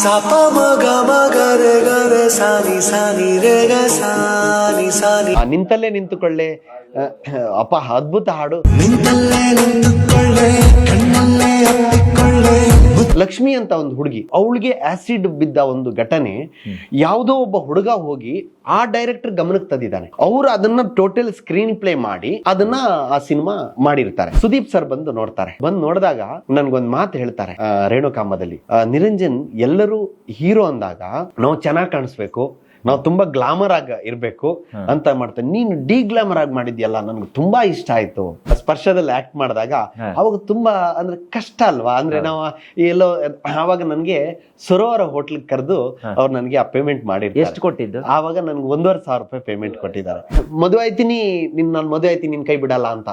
ಸಾಪ ಮಗ ಮಗ ರೆ ಗರೆ ಸಾನಿ ಸಾನಿ ರೇ ಗ ಸಾನಿ ಸಾನಿ. ನಿಂತಲ್ಲೇ ನಿಂತುಕೊಳ್ಳೆ ಅಪ್ಪ ಅದ್ಭುತ ಹಾಡು. ನಿಂತಲ್ಲೇ ನಿಂತುಕೊಳ್ಳೆ ಕಣ್ಣಲ್ಲೇ ಅಪ್ಪಿಕೊಳ್ಳೆ. ಲಕ್ಷ್ಮಿ ಅಂತ ಒಂದು ಹುಡುಗಿ, ಅವಳಿಗೆ ಆಸಿಡ್ ಬಿದ್ದ ಒಂದು ಘಟನೆ ಯಾವುದೋ ಒಬ್ಬ ಹುಡುಗ ಹೋಗಿ ಆ ಡೈರೆಕ್ಟರ್ ಗಮನಕ್ಕೆ ತಂದಿದ್ದಾನೆ. ಅವರು ಅದನ್ನ ಟೋಟಲ್ ಸ್ಕ್ರೀನ್ ಪ್ಲೇ ಮಾಡಿ ಅದನ್ನ ಆ ಸಿನಿಮಾ ಮಾಡಿರ್ತಾರೆ. ಸುದೀಪ್ ಸರ್ ಬಂದು ನೋಡ್ತಾರೆ. ಬಂದು ನೋಡಿದಾಗ ನನ್ಗೊಂದ್ ಮಾತು ಹೇಳ್ತಾರೆ ರೇಣುಕಾಂಬದಲ್ಲಿ, ನಿರಂಜನ್ ಎಲ್ಲರೂ ಹೀರೋ ಅಂದಾಗ ನಾವು ಚೆನ್ನಾಗಿ ಕಾಣಿಸ್ಬೇಕು, ನಾವು ತುಂಬಾ ಗ್ಲಾಮರ್ ಆಗಿ ಇರ್ಬೇಕು ಅಂತ ಮಾಡ್ತೇನೆ. ನೀನು ಡಿ ಗ್ಲಾಮರ್ ಆಗಿ ಮಾಡಿದ್ಯಲ್ಲ, ನನ್ಗೆ ತುಂಬಾ ಇಷ್ಟ ಆಯ್ತು. ಸ್ಪರ್ಶದಲ್ಲಿ ಆಕ್ಟ್ ಮಾಡಿದಾಗ ಅವಾಗ ತುಂಬಾ ಅಂದ್ರೆ ಕಷ್ಟ ಅಲ್ವಾ, ಅಂದ್ರೆ ನಾವು ಎಲ್ಲೋ ಆವಾಗ ನನ್ಗೆ ಸರೋವರ ಹೋಟ್ಲಿಗೆ ಕರೆದು ಅವ್ರು ನನ್ಗೆ ಆ ಪೇಮೆಂಟ್ ಮಾಡಿರ್ತಾರೆ. ಎಷ್ಟು ಕೊಟ್ಟಿದ್ದು? ಆವಾಗ ನನ್ಗೆ 1,500 ರೂಪಾಯಿ ಪೇಮೆಂಟ್ ಕೊಟ್ಟಿದ್ದಾರೆ. ಮದುವೆ ಆಯ್ತೀನಿ ನಾನು ಮದುವೆ ಆಯ್ತೀನಿ ನಿನ್ ಕೈ ಬಿಡಲ್ಲ ಅಂತ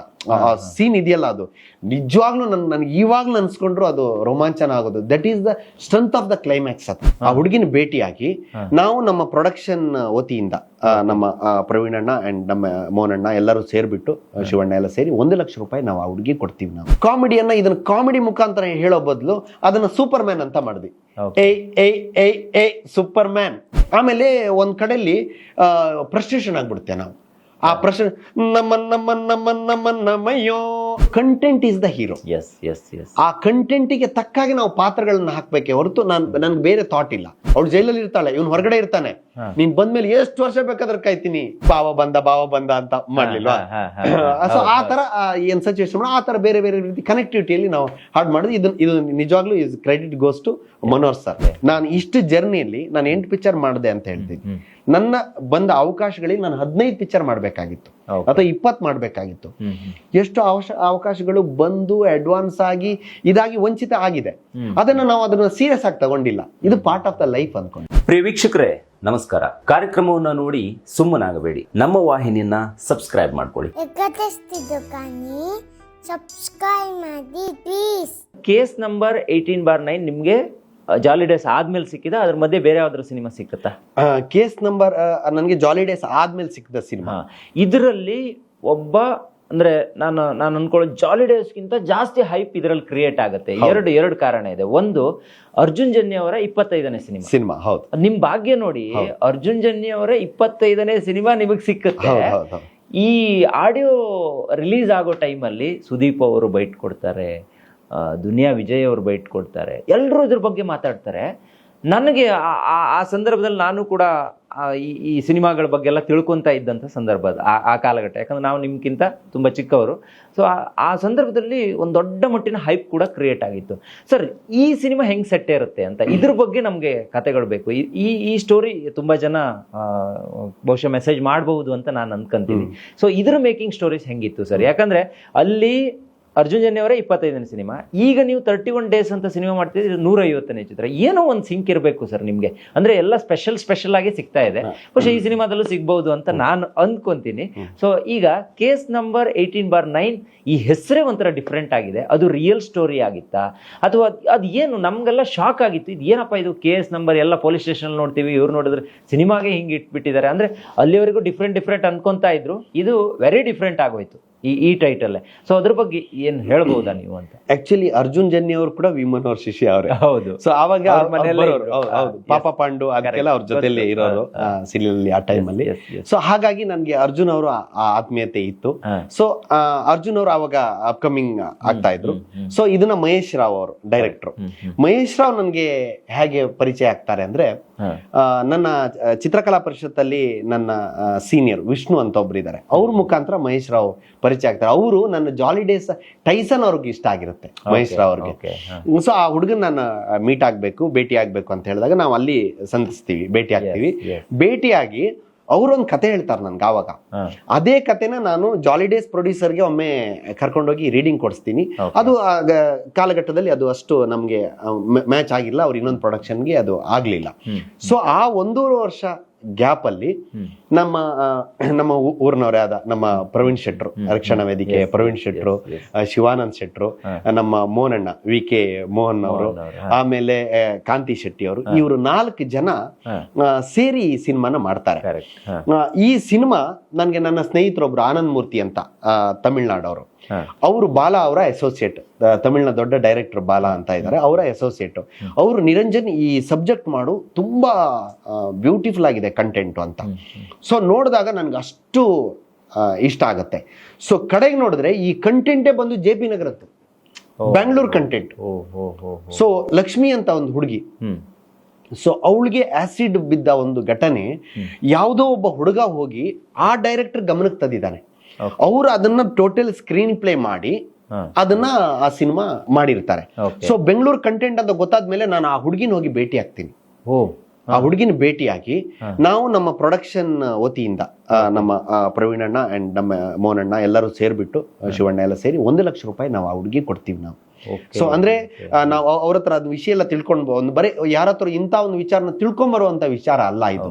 ಸೀನ್ ಇದೆಯಲ್ಲ, ಅದು ನಿಜವಾಗ್ಲೂ ನನ್ಗೆ ಇವಾಗ್ಲೂ ಅನ್ಸ್ಕೊಂಡ್ರು ಅದು ರೋಮಾಂಚನ ಆಗೋದು. That is the strength of the climax. ಅದು ಆ ಹುಡುಗಿನ ಭೇಟಿಯಾಗಿ ನಾವು ನಮ್ಮ ಪ್ರೊಡಕ್ಷನ್ ವತಿಯಿಂದ ನಮ್ಮ ಪ್ರವೀಣ್ ಅಣ್ಣ ಅಂಡ್ ನಮ್ಮ ಮೋಹನ್ ಅಣ್ಣ ಎಲ್ಲರೂ ಸೇರ್ಬಿಟ್ಟು ಶಿವಣ್ಣ ಎಲ್ಲ ಸೇರಿ 1 ಲಕ್ಷ ರೂಪಾಯಿ ನಾವು ಆ ಹುಡುಗಿ ಕೊಡ್ತೀವಿ. ನಾವು ಕಾಮಿಡಿಯನ್ನ ಇದನ್ನ ಕಾಮಿಡಿ ಮುಖಾಂತರ ಹೇಳೋ ಬದಲು ಅದನ್ನ ಸೂಪರ್ ಮ್ಯಾನ್ ಅಂತ ಮಾಡಿದ್ವಿ. Super man. ಆಮೇಲೆ ಒಂದ್ ಕಡೆಯಲ್ಲಿ ಫ್ರಸ್ಟ್ರೇಷನ್ ಆಗ್ಬಿಡುತ್ತೆ. ನಾವು ಆ ಪ್ರಶ್ನೆ ನಮ್ಮಯ್ಯೋ ಕಂಟೆಂಟ್ ಈಸ್ ದ ಹೀರೋ. ಆ ಕಂಟೆಂಟಿಗೆ ತಕ್ಕಾಗಿ ನಾವು ಪಾತ್ರಗಳನ್ನ ಹಾಕ್ಬೇಕೆ ಹೊರತು ನನ್ಗೆ ಬೇರೆ ಥಾಟ್ ಇಲ್ಲ. ಅವಳು ಜೈಲಲ್ಲಿ ಇರ್ತಾಳೆ, ಇವ್ನು ಹೊರಗಡೆ ಇರ್ತಾನೆ, ನೀನ್ ಬಂದ್ಮೇಲೆ ಎಷ್ಟು ವರ್ಷ ಬೇಕಾದ್ರೆ ಕಾಯ್ತೀನಿ, ಬಾವ ಬಂದ ಅಂತ ಮಾಡ್ಲಿಲ್ವಾ? ಸೊ ಆ ತರ ಏನ್ ಸಿಚುವೇಶನ್ ಆ ತರ ಬೇರೆ ಬೇರೆ ರೀತಿ ಕನೆಕ್ಟಿವಿಟಿಯಲ್ಲಿ ನಾವು ಹಾಡ್ ಮಾಡಿದ್ವಿ. ಇದು ನಿಜವಾಗ್ಲೂ is credit goes to Manohar sir. ನಾನು ಇಷ್ಟು ಜರ್ನಿಯಲ್ಲಿ ನಾನು 8 ಪಿಕ್ಚರ್ ಮಾಡಿದೆ ಅಂತ ಹೇಳ್ತೀನಿ. ನನ್ನ ಬಂದ ಅವಕಾಶಗಳಿಗೆ ನಾನು 15 ಪಿಕ್ಚರ್ ಮಾಡ್ಬೇಕಾಗಿತ್ತು ಅಥವಾ 20 ಮಾಡ್ಬೇಕಾಗಿತ್ತು. ಎಷ್ಟು ಅವಕಾಶಗಳು ಬಂದು ಅಡ್ವಾನ್ಸ್ ಆಗಿ ಇದಾಗಿ ವಂಚಿತ ಆಗಿದೆ. ಅದನ್ನ ಸೀರಿಯಸ್ ಆಗಿ ತಗೊಂಡಿಲ್ಲ. ಇದು ಪಾರ್ಟ್ ಆಫ್ ದ ಲೈಫ್ ಅನ್ಕೊಂಡು. ಪ್ರಿಯ ವೀಕ್ಷಕರೇ ನಮಸ್ಕಾರ. ಕಾರ್ಯಕ್ರಮವನ್ನು ನೋಡಿ ಸುಮ್ಮನಾಗಬೇಡಿ, ನಮ್ಮ ವಾಹಿನಿಯನ್ನ ಸಬ್ಸ್ಕ್ರೈಬ್ ಮಾಡ್ಕೊಳ್ಳಿ. ಕೇಸ್ ನಂಬರ್ 18/9 ನಿಮ್ಗೆ ಜಾಲಿ ಡೇಸ್ ಆದ್ಮೇಲೆ ಸಿಕ್ಕಿದ, ಅದ್ರ ಮಧ್ಯೆ ಬೇರೆ ಯಾವ್ದಾದ್ರು ಸಿನಿಮಾ ಸಿಕ್ಕತ್ತಾ? ಕೇಸ್ ನಂಬರ್ ನನಗೆ ಜಾಲಿ ಡೇಸ್ ಆದ್ಮೇಲೆ ಸಿಕ್ಕಿದ ಸಿನಿಮಾ. ಇದರಲ್ಲಿ ಒಬ್ಬ ಅಂದ್ರೆ ನಾನು ಅನ್ಕೊಳ್ಳೋ ಜಾಲಿ ಡೇಸ್ಗಿಂತ ಜಾಸ್ತಿ ಹೈಪ್ ಇದರಲ್ಲಿ ಕ್ರಿಯೇಟ್ ಆಗುತ್ತೆ. ಎರಡು ಕಾರಣ ಇದೆ. ಒಂದು, ಅರ್ಜುನ್ ಜನ್ಯ ಅವರ 25ನೇ ಸಿನಿಮಾ. ಹೌದು, ನಿಮ್ ಭಾಗ್ಯ ನೋಡಿ, ಅರ್ಜುನ್ ಜನ್ಯ ಅವರ 25ನೇ ಸಿನಿಮಾ ನಿಮಗ್ ಸಿಕ್ಕುತ್ತೆ. ಈ ಆಡಿಯೋ ರಿಲೀಸ್ ಆಗೋ ಟೈಮಲ್ಲಿ ಸುದೀಪ್ ಅವರು ಬೈಟ್ ಕೊಡ್ತಾರೆ, ದುನಿಯಾ ವಿಜಯ್ ಅವರು ಬೈಟ್ ಕೊಡ್ತಾರೆ, ಎಲ್ಲರೂ ಇದ್ರ ಬಗ್ಗೆ ಮಾತಾಡ್ತಾರೆ. ನನಗೆ ಆ ಸಂದರ್ಭದಲ್ಲಿ ನಾನು ಕೂಡ ಈ ಸಿನಿಮಾಗಳ ಬಗ್ಗೆ ಎಲ್ಲ ತಿಳ್ಕೊತಾ ಇದ್ದಂಥ ಸಂದರ್ಭ ಆ ಕಾಲಘಟ್ಟ. ಯಾಕಂದ್ರೆ ನಾವು ನಿಮ್ಗಿಂತ ತುಂಬ ಚಿಕ್ಕವರು. ಸೊ ಆ ಸಂದರ್ಭದಲ್ಲಿ ಒಂದು ದೊಡ್ಡ ಮಟ್ಟಿನ ಹೈಪ್ ಕೂಡ ಕ್ರಿಯೇಟ್ ಆಗಿತ್ತು. ಸರ್, ಈ ಸಿನಿಮಾ ಹೆಂಗೆ ಸೆಟ್ ಇರುತ್ತೆ ಅಂತ ಇದ್ರ ಬಗ್ಗೆ ನಮಗೆ ಕತೆಗಳು ಬೇಕು. ಈ ಸ್ಟೋರಿ ತುಂಬ ಜನ ಬಹುಶಃ ಮೆಸೇಜ್ ಮಾಡಬಹುದು ಅಂತ ನಾನು ಅನ್ಕೊಂತೀನಿ. ಸೊ ಇದ್ರ ಮೇಕಿಂಗ್ ಸ್ಟೋರೀಸ್ ಹೆಂಗಿತ್ತು ಸರ್? ಯಾಕಂದ್ರೆ ಅಲ್ಲಿ ಅರ್ಜುನ್ ಜನ್ಯ ಅವರೇ 25ನೇ ಸಿನಿಮಾ, ಈಗ ನೀವು 31 ಡೇಸ್ ಅಂತ ಸಿನಿಮಾ ಮಾಡ್ತಿದ್ರೆ 150ನೇ ಚಿತ್ರ. ಏನೋ ಒಂದು ಸಿಂಕ್ ಇರಬೇಕು ಸರ್ ನಿಮ್ಗೆ. ಅಂದ್ರೆ ಎಲ್ಲ ಸ್ಪೆಷಲ್ ಆಗಿ ಸಿಗ್ತಾ ಇದೆ. പക്ഷെ ಈ ಸಿನಿಮಾದಲ್ಲೂ ಸಿಗ್ಬಹುದು ಅಂತ ನಾನು ಅಂದ್ಕೊಂತೀನಿ. ಸೊ ಈಗ ಕೇಸ್ ನಂಬರ್ 18/9 ಈ ಹೆಸರೇ ಒಂಥರ ಡಿಫ್ರೆಂಟ್ ಆಗಿದೆ. ಅದು ರಿಯಲ್ ಸ್ಟೋರಿ ಆಗಿತ್ತಾ ಅಥವಾ ಅದು ಏನು? ನಮ್ಗೆಲ್ಲ ಶಾಕ್ ಆಗಿತ್ತು. ಇದು ಏನಪ್ಪ ಇದು ಕೇಸ್ ನಂಬರ್, ಎಲ್ಲ ಪೊಲೀಸ್ ಸ್ಟೇಷನ್ ನೋಡ್ತೀವಿ, ಇವ್ರು ನೋಡಿದ್ರೆ ಸಿನಿಮಾಗೆ ಹಿಂಗೆ ಇಟ್ಬಿಟ್ಟಿದ್ದಾರೆ. ಅಂದ್ರೆ ಅಲ್ಲಿವರೆಗೂ ಡಿಫ್ರೆಂಟ್ ಅನ್ಕೊಂತಾ ಇದ್ರು, ಇದು ವೆರಿ ಡಿಫ್ರೆಂಟ್ ಆಗೋಯ್ತು ಈ ಟೈಟಲ್. ಸೊ ಅದ್ರ ಬಗ್ಗೆ ಏನ್ ಹೇಳ್ಬೋದಾ ನೀವು ಅಂತ? ಆಕ್ಚುಲಿ ಅರ್ಜುನ್ ಜನ್ಯ ಅವರು ಕೂಡ ವಿಮನ್ ಅವ್ರ ಶಿಷ್ಯ ಅವರೇ. ಹೌದು. ಸೊ ಅವಾಗ ಪಾಪ ಪಾಂಡು ಅದಕ್ಕೆಲ್ಲ ಅವ್ರ ಜೊತೆಲಿ ಇರೋರು ಸೀರಿಯಲ್ ಆ ಟೈಮ್ ಅಲ್ಲಿ. ಸೊ ಹಾಗಾಗಿ ನನ್ಗೆ ಅರ್ಜುನ್ ಅವರು ಆತ್ಮೀಯತೆ ಇತ್ತು. ಸೊ ಅರ್ಜುನ್ ಅವರು ಅವಾಗ ಅಪ್ಕಮಿಂಗ್ ಆಗ್ತಾ ಇದ್ರು. ಸೊ ಇದನ್ನ ಮಹೇಶ್ ರಾವ್ ಅವರು ಡೈರೆಕ್ಟರ್. ಮಹೇಶ್ ರಾವ್ ನನ್ಗೆ ಹೇಗೆ ಪರಿಚಯ ಆಗ್ತಾರೆ ಅಂದ್ರೆ, ನನ್ನ ಚಿತ್ರಕಲಾ ಪರಿಷತ್ತಲ್ಲಿ ನನ್ನ ಸೀನಿಯರ್ ವಿಷ್ಣು ಅಂತ ಒಬ್ರು ಇದ್ದಾರೆ. ಅವ್ರ ಮುಖಾಂತರ ಮಹೇಶ್ ರಾವ್ ಪರಿಚಯ ಆಗ್ತಾರೆ. ಅವರು ನನ್ನ ಜಾಲಿ ಡೇಸ್ ಟೈಸನ್ ಅವ್ರಿಗೆ ಇಷ್ಟ ಆಗಿರುತ್ತೆ, ಮಹೇಶ್ ರಾವ್ ಅವ್ರಿಗೆ. ಸೊ ಆ ಹುಡುಗನ್ ನಾನು ಮೀಟ್ ಆಗ್ಬೇಕು, ಭೇಟಿ ಆಗ್ಬೇಕು ಅಂತ ಹೇಳಿದಾಗ ನಾವು ಅಲ್ಲಿ ಸಂಧಿಸ್ತೀವಿ, ಭೇಟಿ ಆಗ್ತೀವಿ. ಭೇಟಿಯಾಗಿ ಅವ್ರೊಂದು ಕತೆ ಹೇಳ್ತಾರೆ ನನ್ಗೆ. ಆವಾಗ ಅದೇ ಕತೆನ ನಾನು ಜಾಲಿ ಡೇಸ್ ಪ್ರೊಡ್ಯೂಸರ್ಗೆ ಒಮ್ಮೆ ಕರ್ಕೊಂಡೋಗಿ ರೀಡಿಂಗ್ ಕೊಡಿಸ್ತೀನಿ. ಅದು ಕಾಲಘಟ್ಟದಲ್ಲಿ ಅದು ಅಷ್ಟು ನಮ್ಗೆ ಮ್ಯಾಚ್ ಆಗಿಲ್ಲ, ಅವ್ರ ಇನ್ನೊಂದು ಪ್ರೊಡಕ್ಷನ್ಗೆ ಅದು ಆಗ್ಲಿಲ್ಲ. ಸೊ ಆ 1.5 ವರ್ಷ ಗ್ಯಾಪ್ ಅಲ್ಲಿ ನಮ್ಮ ಊರಿನವರೇ ಆದ ನಮ್ಮ ಪ್ರವೀಣ್ ಶೆಟ್ರು, ರಕ್ಷಣಾ ವೇದಿಕೆ ಪ್ರವೀಣ್ ಶೆಟ್ರು, ಶಿವಾನಂದ್ ಶೆಟ್ರು, ನಮ್ಮ ಮೋಹನಣ್ಣ ವಿ.ಕೆ. ಮೋಹನ್ ಅವರು, ಆಮೇಲೆ ಕಾಂತಿ ಶೆಟ್ಟಿ ಅವರು, ಇವರು 4 ಜನ ಸೇರಿ ಈ ಸಿನಿಮಾನ ಮಾಡ್ತಾರೆ. ಈ ಸಿನಿಮಾ ನನ್ಗೆ ನನ್ನ ಸ್ನೇಹಿತರೊಬ್ರು ಆನಂದ್ ಮೂರ್ತಿ ಅಂತ ತಮಿಳ್ನಾಡವರು, ಅವರು ಬಾಲಾ ಅವರ ಅಸೋಸಿಯೇಟ್, ತಮಿಳಿನ ದೊಡ್ಡ ಡೈರೆಕ್ಟರ್ ಬಾಲಾ ಅಂತ ಇದ್ದಾರೆ, ಅವರ ಅಸೋಸಿಯೇಟ್. ಅವರು ನಿರಂಜನ್ ಈ ಸಬ್ಜೆಕ್ಟ್ ಮಾಡು ತುಂಬಾ ಬ್ಯೂಟಿಫುಲ್ ಆಗಿದೆ ಕಂಟೆಂಟ್ ಅಂತ. ಸೊ ನೋಡಿದಾಗ ನನ್ಗೆ ಅಷ್ಟು ಇಷ್ಟ ಆಗತ್ತೆ. ಸೊ ಕಡೆಗೆ ನೋಡಿದ್ರೆ ಈ ಕಂಟೆಂಟೇ ಬಂದು JP ನಗರದ್ದು, ಬ್ಯಾಂಗ್ಳೂರ್ ಕಂಟೆಂಟ್. ಸೊ ಲಕ್ಷ್ಮಿ ಅಂತ ಒಂದು ಹುಡುಗಿ, ಸೊ ಅವಳಿಗೆ ಆಸಿಡ್ ಬಿದ್ದ ಒಂದು ಘಟನೆ ಯಾವುದೋ ಒಬ್ಬ ಹುಡುಗ ಹೋಗಿ ಆ ಡೈರೆಕ್ಟರ್ ಗಮನಕ್ಕೆ ತಂದಿದ್ದಾನೆ. ಅವರು ಅದನ್ನ ಟೋಟಲ್ ಸ್ಕ್ರೀನ್ ಪ್ಲೇ ಮಾಡಿ ಅದನ್ನ ಆ ಸಿನಿಮಾ ಮಾಡಿರ್ತಾರೆ. ಸೊ ಬೆಂಗಳೂರು ಕಂಟೆಂಟ್ ಅಂತ ಗೊತ್ತಾದ್ಮೇಲೆ ನಾನು ಆ ಹುಡುಗಿನ ಹೋಗಿ ಭೇಟಿ ಆಗ್ತೀನಿ. ಆ ಹುಡುಗಿನ ಭೇಟಿಯಾಗಿ ನಾವು ನಮ್ಮ ಪ್ರೊಡಕ್ಷನ್ ವತಿಯಿಂದ ನಮ್ಮ ಪ್ರವೀಣ್ ಅಣ್ಣ ಅಂಡ್ ನಮ್ಮ ಮೋಹನ್ ಅಣ್ಣ ಎಲ್ಲರೂ ಸೇರ್ಬಿಟ್ಟು, ಶಿವಣ್ಣ ಎಲ್ಲ ಸೇರಿ 1 ಲಕ್ಷ ರೂಪಾಯಿ ನಾವು ಆ ಹುಡುಗಿ ಕೊಡ್ತೀವಿ ನಾವು. ಸೊ ಅಂದ್ರೆ ನಾವು ಅವ್ರ ಹತ್ರ ಅದ್ ವಿಷಯ ಎಲ್ಲ ತಿಳ್ಕೊಂಡು ಒಂದು ಬರೀ ಯಾರ ಹತ್ರ ಇಂಥ ಒಂದು ವಿಚಾರನ ತಿಳ್ಕೊಂಬರುವಂತ ವಿಚಾರ ಅಲ್ಲ ಇದು.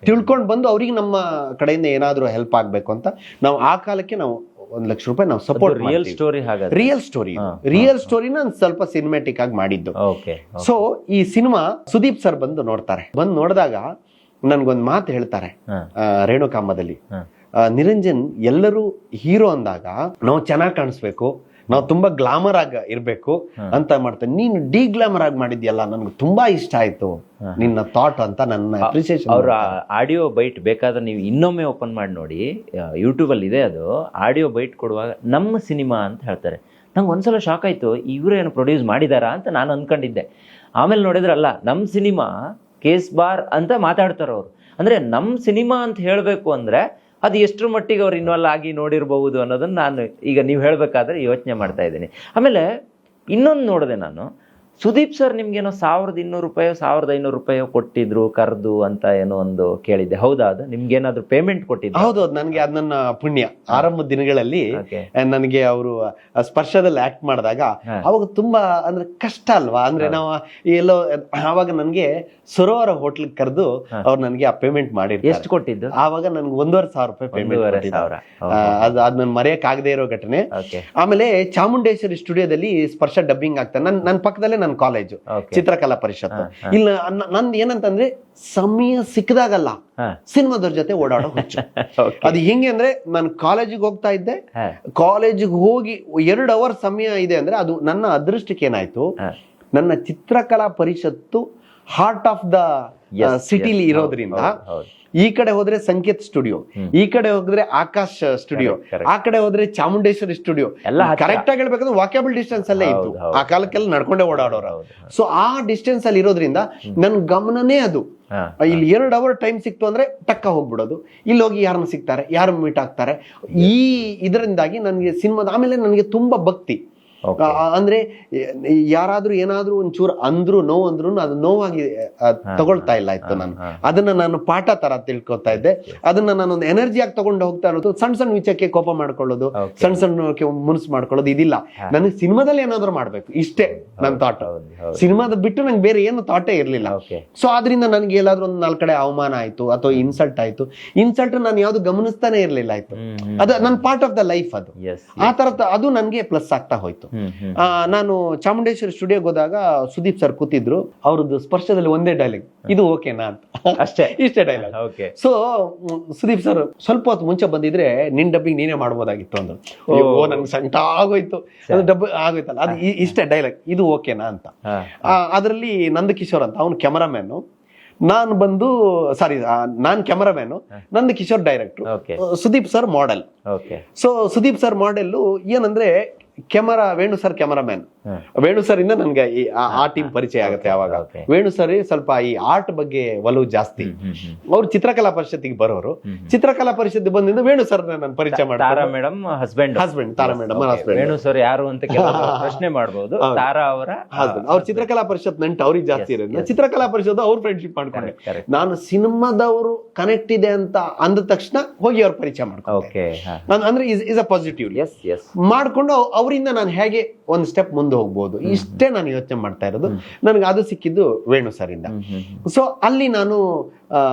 ತಿಳ್ಕೊಂಡು ಬಂದು ಅವ್ರಿಗೆ ನಮ್ಮ ಕಡೆಯಿಂದ ಏನಾದ್ರೂ ಹೆಲ್ಪ್ ಆಗ್ಬೇಕು ಅಂತ ನಾವು ಆ ಕಾಲಕ್ಕೆ ನಾವು 1 ಲಕ್ಷ ರೂಪಾಯಿ ನಾವು ಸಪೋರ್ಟ್. ರಿಯಲ್ ಸ್ಟೋರಿನ ಸ್ವಲ್ಪ ಸಿನಿಮ್ಯಾಟಿಕ್ ಆಗಿ ಮಾಡಿದ್ದು. ಸೊ ಈ ಸಿನಿಮಾ ಸುದೀಪ್ ಸರ್ ಬಂದು ನೋಡ್ತಾರೆ. ಬಂದು ನೋಡಿದಾಗ ನನ್ಗೊಂದ್ ಮಾತು ಹೇಳ್ತಾರೆ ರೇಣುಕಾಂಬದಲ್ಲಿ, ನಿರಂಜನ್ ಎಲ್ಲರೂ ಹೀರೋ ಅಂದಾಗ ನಾವು ಚೆನ್ನಾಗಿ ಕಾಣಿಸ್ಬೇಕು, ನಾವು ತುಂಬಾ ಗ್ಲಾಮರ್ ಆಗಿ ಇರ್ಬೇಕು ಅಂತ ಮಾಡ್ತೇನೆ. ನೀನು ಡಿಗ್ಲಾಮರ್ ಆಗಿ ಮಾಡಿದ್ಯಲ್ಲ, ನನ್ಗೆ ತುಂಬಾ ಇಷ್ಟ ಆಯ್ತು ನಿನ್ನ ಥಾಟ್ ಅಂತ ನನ್ನ ಅಪ್ರಿಸಿಯೇಷನ್. ಅವ್ರ ಆಡಿಯೋ ಬೈಟ್ ಬೇಕಾದ್ರೆ ನೀವು ಇನ್ನೊಮ್ಮೆ ಓಪನ್ ಮಾಡಿ ನೋಡಿ, ಯೂಟ್ಯೂಬ್ ಅಲ್ಲಿ ಇದೆ ಅದು. ಆಡಿಯೋ ಬೈಟ್ ಕೊಡುವಾಗ ನಮ್ಮ ಸಿನಿಮಾ ಅಂತ ಹೇಳ್ತಾರೆ. ನಂಗೆ ಒಂದ್ಸಲ ಶಾಕ್ ಆಯ್ತು, ಇವರು ಏನು ಪ್ರೊಡ್ಯೂಸ್ ಮಾಡಿದಾರಾ ಅಂತ ನಾನು ಅನ್ಕೊಂಡಿದ್ದೆ. ಆಮೇಲೆ ನೋಡಿದ್ರಲ್ಲ, ನಮ್ಮ ಸಿನಿಮಾ ಕೇಸ್ ಬಾರ್ ಅಂತ ಮಾತಾಡ್ತಾರ ಅವ್ರು. ಅಂದ್ರೆ ನಮ್ಮ ಸಿನಿಮಾ ಅಂತ ಹೇಳ್ಬೇಕು ಅಂದ್ರೆ ಅದು ಎಷ್ಟರ ಮಟ್ಟಿಗೆ ಅವ್ರು ಇನ್ವಾಲ್ವ್ ಆಗಿ ನೋಡಿರ್ಬಹುದು ಅನ್ನೋದನ್ನ ನಾನು ಈಗ ನೀವು ಹೇಳ್ಬೇಕಾದ್ರೆ ಯೋಚನೆ ಮಾಡ್ತಾ ಇದ್ದೀನಿ. ಆಮೇಲೆ ಇನ್ನೊಂದು ನೋಡಿದೆ ನಾನು, ಸುದೀಪ್ ಸರ್ ನಿಮ್ಗೇನೋ 1200 ರೂಪಾಯೋ 1500 ರೂಪಾಯೋ ಕೊಟ್ಟಿದ್ರು ಕರೆದು ಅಂತ ಏನೋ ಒಂದು ಕೇಳಿದ್ದೆ, ಹೌದಾ? ಅದು ನಿಮ್ಗೇನಾದ್ರು ಪೇಮೆಂಟ್ ಕೊಟ್ಟಿದ್ರು? ಹೌದು, ನನಗೆ ಅದು ನನ್ನ ಪುಣ್ಯ. ಆರಂಭದ ದಿನಗಳಲ್ಲಿ ನನಗೆ ಅವರು ಸ್ಪರ್ಶದಲ್ಲಿ ಆಕ್ಟ್ ಮಾಡಿದಾಗ ಅವಾಗ ತುಂಬಾ ಅಂದ್ರೆ ಕಷ್ಟ ಅಲ್ವಾ, ಅಂದ್ರೆ ನಾವು ಎಲ್ಲೋ ಆವಾಗ ನನ್ಗೆ ಸರೋವರ ಹೋಟ್ಲ್ ಕರೆದು ಅವ್ರು ನನಗೆ ಆ ಪೇಮೆಂಟ್ ಮಾಡಿರ್ತಾರೆ. ಎಷ್ಟು ಕೊಟ್ಟಿದ್ದು? ಆವಾಗ ನನ್ಗೆ 1500 ರೂಪಾಯಿ ಪೇಮೆಂಟ್. ಅದು ನನ್ ಮರೆಯಕ್ ಆಗದೆ ಇರೋ ಘಟನೆ. ಆಮೇಲೆ ಚಾಮುಂಡೇಶ್ವರಿ ಸ್ಟುಡಿಯೋದಲ್ಲಿ ಸ್ಪರ್ಶ ಡಬ್ಬಿಂಗ್ ಆಗ್ತಾರೆ. ನನ್ನ ಪಕ್ಕದಲ್ಲೇ ನನ್ನ ಕಾಲೇಜು ಚಿತ್ರಕಲಾ ಪರಿಷತ್ತು. ಇಲ್ಲ ನಂದು ಏನಂತಂದ್ರೆ ಸಮಯ ಸಿಕ್ಕದಾಗಲ್ಲ ಸಿನಿಮಾದವ್ರ ಜೊತೆ ಓಡಾಡೋ ಹುಚ್ಚು. ಅದು ಹೆಂಗೆ ಅಂದ್ರೆ ನಾನು ಕಾಲೇಜಿಗೆ ಹೋಗ್ತಾ ಇದ್ದೆ, ಕಾಲೇಜಿಗೆ ಹೋಗಿ 2 ಅವರ್ ಸಮಯ ಇದೆ ಅಂದ್ರೆ ಅದು ನನ್ನ ಅದೃಷ್ಟಕ್ಕೆ ಏನಾಯ್ತು, ನನ್ನ ಚಿತ್ರಕಲಾ ಪರಿಷತ್ತು ಹಾರ್ಟ್ ಆಫ್ ದ ಸಿಟಿಲಿ ಇರೋದ್ರಿಂದ ಈ ಕಡೆ ಹೋದ್ರೆ ಸಂಕೇತ್ ಸ್ಟುಡಿಯೋ, ಈ ಕಡೆ ಹೋದ್ರೆ ಆಕಾಶ್ ಸ್ಟುಡಿಯೋ, ಆ ಕಡೆ ಹೋದ್ರೆ ಚಾಮುಂಡೇಶ್ವರಿ ಸ್ಟುಡಿಯೋ, ಕರೆಕ್ಟ್ ಆಗಿ ಹೇಳ್ಬೇಕಂದ್ರೆ ವಾಕೇಬಲ್ ಡಿಸ್ಟೆನ್ಸ್ ಅಲ್ಲೇ ಇತ್ತು. ಆ ಕಾಲಕ್ಕೆಲ್ಲ ನಡ್ಕೊಂಡೇ ಓಡಾಡೋರು. ಸೊ ಆ ಡಿಸ್ಟೆನ್ಸ್ ಅಲ್ಲಿ ಇರೋದ್ರಿಂದ ನನ್ ಗಮನನೇ ಅದು. ಇಲ್ಲಿ 2 ಅವರ್ ಟೈಮ್ ಸಿಕ್ತು ಅಂದ್ರೆ ಟಕ್ಕ ಹೋಗ್ಬಿಡೋದು, ಇಲ್ಲಿ ಹೋಗಿ ಯಾರನ್ನ ಸಿಗ್ತಾರೆ, ಯಾರು ಮೀಟ್ ಆಗ್ತಾರೆ. ಈ ಇದರಿಂದಾಗಿ ನನಗೆ ಸಿನಿಮಾದ ಆಮೇಲೆ ನನಗೆ ತುಂಬಾ ಭಕ್ತಿ. ಅಂದ್ರೆ ಯಾರಾದ್ರೂ ಏನಾದ್ರೂ ಒಂಚೂರು ಅಂದ್ರು ನೋವು ಅಂದ್ರು ಅದು ನೋವಾಗಿ ತಗೊಳ್ತಾ ಇಲ್ಲ ಇತ್ತು. ನಾನು ಅದನ್ನ ನಾನು ಪಾಠ ತರ ತಿಳ್ಕೊತಾ ಇದ್ದೆ. ಅದನ್ನ ನಾನೊಂದು ಎನರ್ಜಿ ಆಗಿ ತಗೊಂಡು ಹೋಗ್ತಾ ಇರೋದು. ಸಣ್ಣ ಸಣ್ಣ ವಿಚಾರಕ್ಕೆ ಕೋಪ ಮಾಡ್ಕೊಳ್ಳೋದು, ಸಣ್ಣ ಸಣ್ಣ ಮುನ್ಸ್ ಮಾಡ್ಕೊಳ್ಳೋದು ಇದಿಲ್ಲ. ನನಗೆ ಸಿನಿಮಾದಲ್ಲಿ ಏನಾದ್ರು ಮಾಡ್ಬೇಕು, ಇಷ್ಟೇ ನನ್ನ ಥಾಟ್. ಸಿನಿಮಾದ ಬಿಟ್ಟು ನಂಗೆ ಬೇರೆ ಏನು ಥಾಟೇ ಇರ್ಲಿಲ್ಲ. ಸೊ ಆದ್ರಿಂದ ನನ್ಗೆ ಎಲ್ಲಾದ್ರೂ ಒಂದು 4 ಕಡೆ ಅವಮಾನ ಆಯ್ತು ಅಥವಾ ಇನ್ಸಲ್ಟ್ ಆಯ್ತು, ಇನ್ಸಲ್ಟ್ ನಾನು ಯಾವ್ದು ಗಮನಿಸ್ತಾನೆ ಇರ್ಲಿಲ್ಲ ಆಯ್ತು. ಅದು ನನ್ನ ಪಾರ್ಟ್ ಆಫ್ ದ ಲೈಫ್. ಅದು ಆ ತರದ ಅದು ನನ್ಗೆ ಪ್ಲಸ್ ಆಗ್ತಾ ಹೋಯ್ತು. ನಾನು ಚಾಮುಂಡೇಶ್ವರಿ ಸ್ಟುಡಿಯೋಗೆ ಹೋದಾಗ ಸುದೀಪ್ ಸರ್ ಕೂತಿದ್ರು. ಅವ್ರದ್ದು ಸ್ಪರ್ಶದಲ್ಲಿ ಒಂದೇ ಡೈಲಾಗ್, ಇದು ಓಕೆನಾ ಅಂತ ಅಷ್ಟೇ, ಇಷ್ಟೇ ಡೈಲಾಗ್. ಸೊ ಸುದೀಪ್ ಸರ್ ಸ್ವಲ್ಪ ಹೊತ್ತು ಮುಂಚೆ ಬಂದಿದ್ರೆ ನಿನ್ ಡಬ್ಬಿಂಗ್ ನೀನೇ ಮಾಡ್ಬೋದಾಗಿತ್ತು ಅಂದ್ರು. ನನ್ಗೆ ಸಂಕಟ ಆಗೋಯ್ತು, ಡಬ್ಬ ಆಗೋಯ್ತಲ್ಲ, ಅದು ಇಷ್ಟೇ ಡೈಲಾಗ್, ಇದು ಓಕೆನಾ ಅಂತ. ಅದರಲ್ಲಿ ನಂದಕಿಶೋರ್ ಅಂತ ಅವನು ಕ್ಯಾಮರಾಮ್ಯಾನು, ನಾನು ಬಂದು ನಾನ್ cameraman, Nandakishore director, Sudeep sir model. So Sudeep sir model ಏನಂದ್ರೆ camera Venu sir cameraman. Venu sir ಇಂದ ನನ್ಗೆ ಆ ಟೀಮ್ ಪರಿಚಯ ಆಗುತ್ತೆ. ಅವಾಗ ವೇಣು ಸರ್ ಸ್ವಲ್ಪ ಈ ಆರ್ಟ್ ಬಗ್ಗೆ ಒಲವು ಜಾಸ್ತಿ. ಅವ್ರು ಚಿತ್ರಕಲಾ ಪರಿಷತ್ತಿಗೆ ಬರೋರು. ಚಿತ್ರಕಲಾ ಪರಿಷತ್ ಬಂದಿಂದ ವೇಣು ಸರ್ ನಾನು ಪರಿಚಯ ಮಾಡಿ, ತಾರಾ ಮೇಡಮ್ ಹಸ್ಬೆಂಡ್, ತಾರಾ ಮೇಡಮ್ ಹಸ್ಬೆಂಡ್. ವೇಣು ಸರ್ ಯಾರು ಅಂತ ಪ್ರಶ್ನೆ ಮಾಡಬಹುದು. ತಾರಾ ಅವರ ಹಸ್ಬೆಂಡ್. ಅವ್ರ ಚಿತ್ರಕಲಾ ಪರಿಷತ್ ನಂಟು ಅವ್ರಿಗೆ ಜಾಸ್ತಿ ಇರೋದ್ರಿಂದ ಚಿತ್ರಕಲಾ ಪರಿಷತ್ ಅವ್ರ ಫ್ರೆಂಡ್ಶಿಪ್ ಮಾಡ್ಕೊಂಡೆ. ನಾನು ಸಿನಿಮಾದವರು ಕನೆಕ್ಟ್ ಇದೆ ಅಂತ ಅಂದ ತಕ್ಷಣ ಹೋಗಿ ಅವ್ರ ಪರಿಚಯ ಮಾಡ್ಕೊಂಡೆ. ಅಂದ್ರೆ ಇಸ್ ಅ ಪಾಸಿಟಿವ್ ಮಾಡ್ಕೊಂಡು ಅವರಿಂದ ನಾನು ಹೇಗೆ ಒಂದು ಸ್ಟೆಪ್ ಮುಂದೆ ಹೋಗ್ಬೋದು, ಇಷ್ಟೇ ನಾನು ಯೋಚನೆ ಮಾಡ್ತಾ ಇರೋದು. ನನಗೆ ಅದು ಸಿಕ್ಕಿದ್ದು ವೇಣು ಸರ್ ಇಂದ. ಸೊ ಅಲ್ಲಿ ನಾನು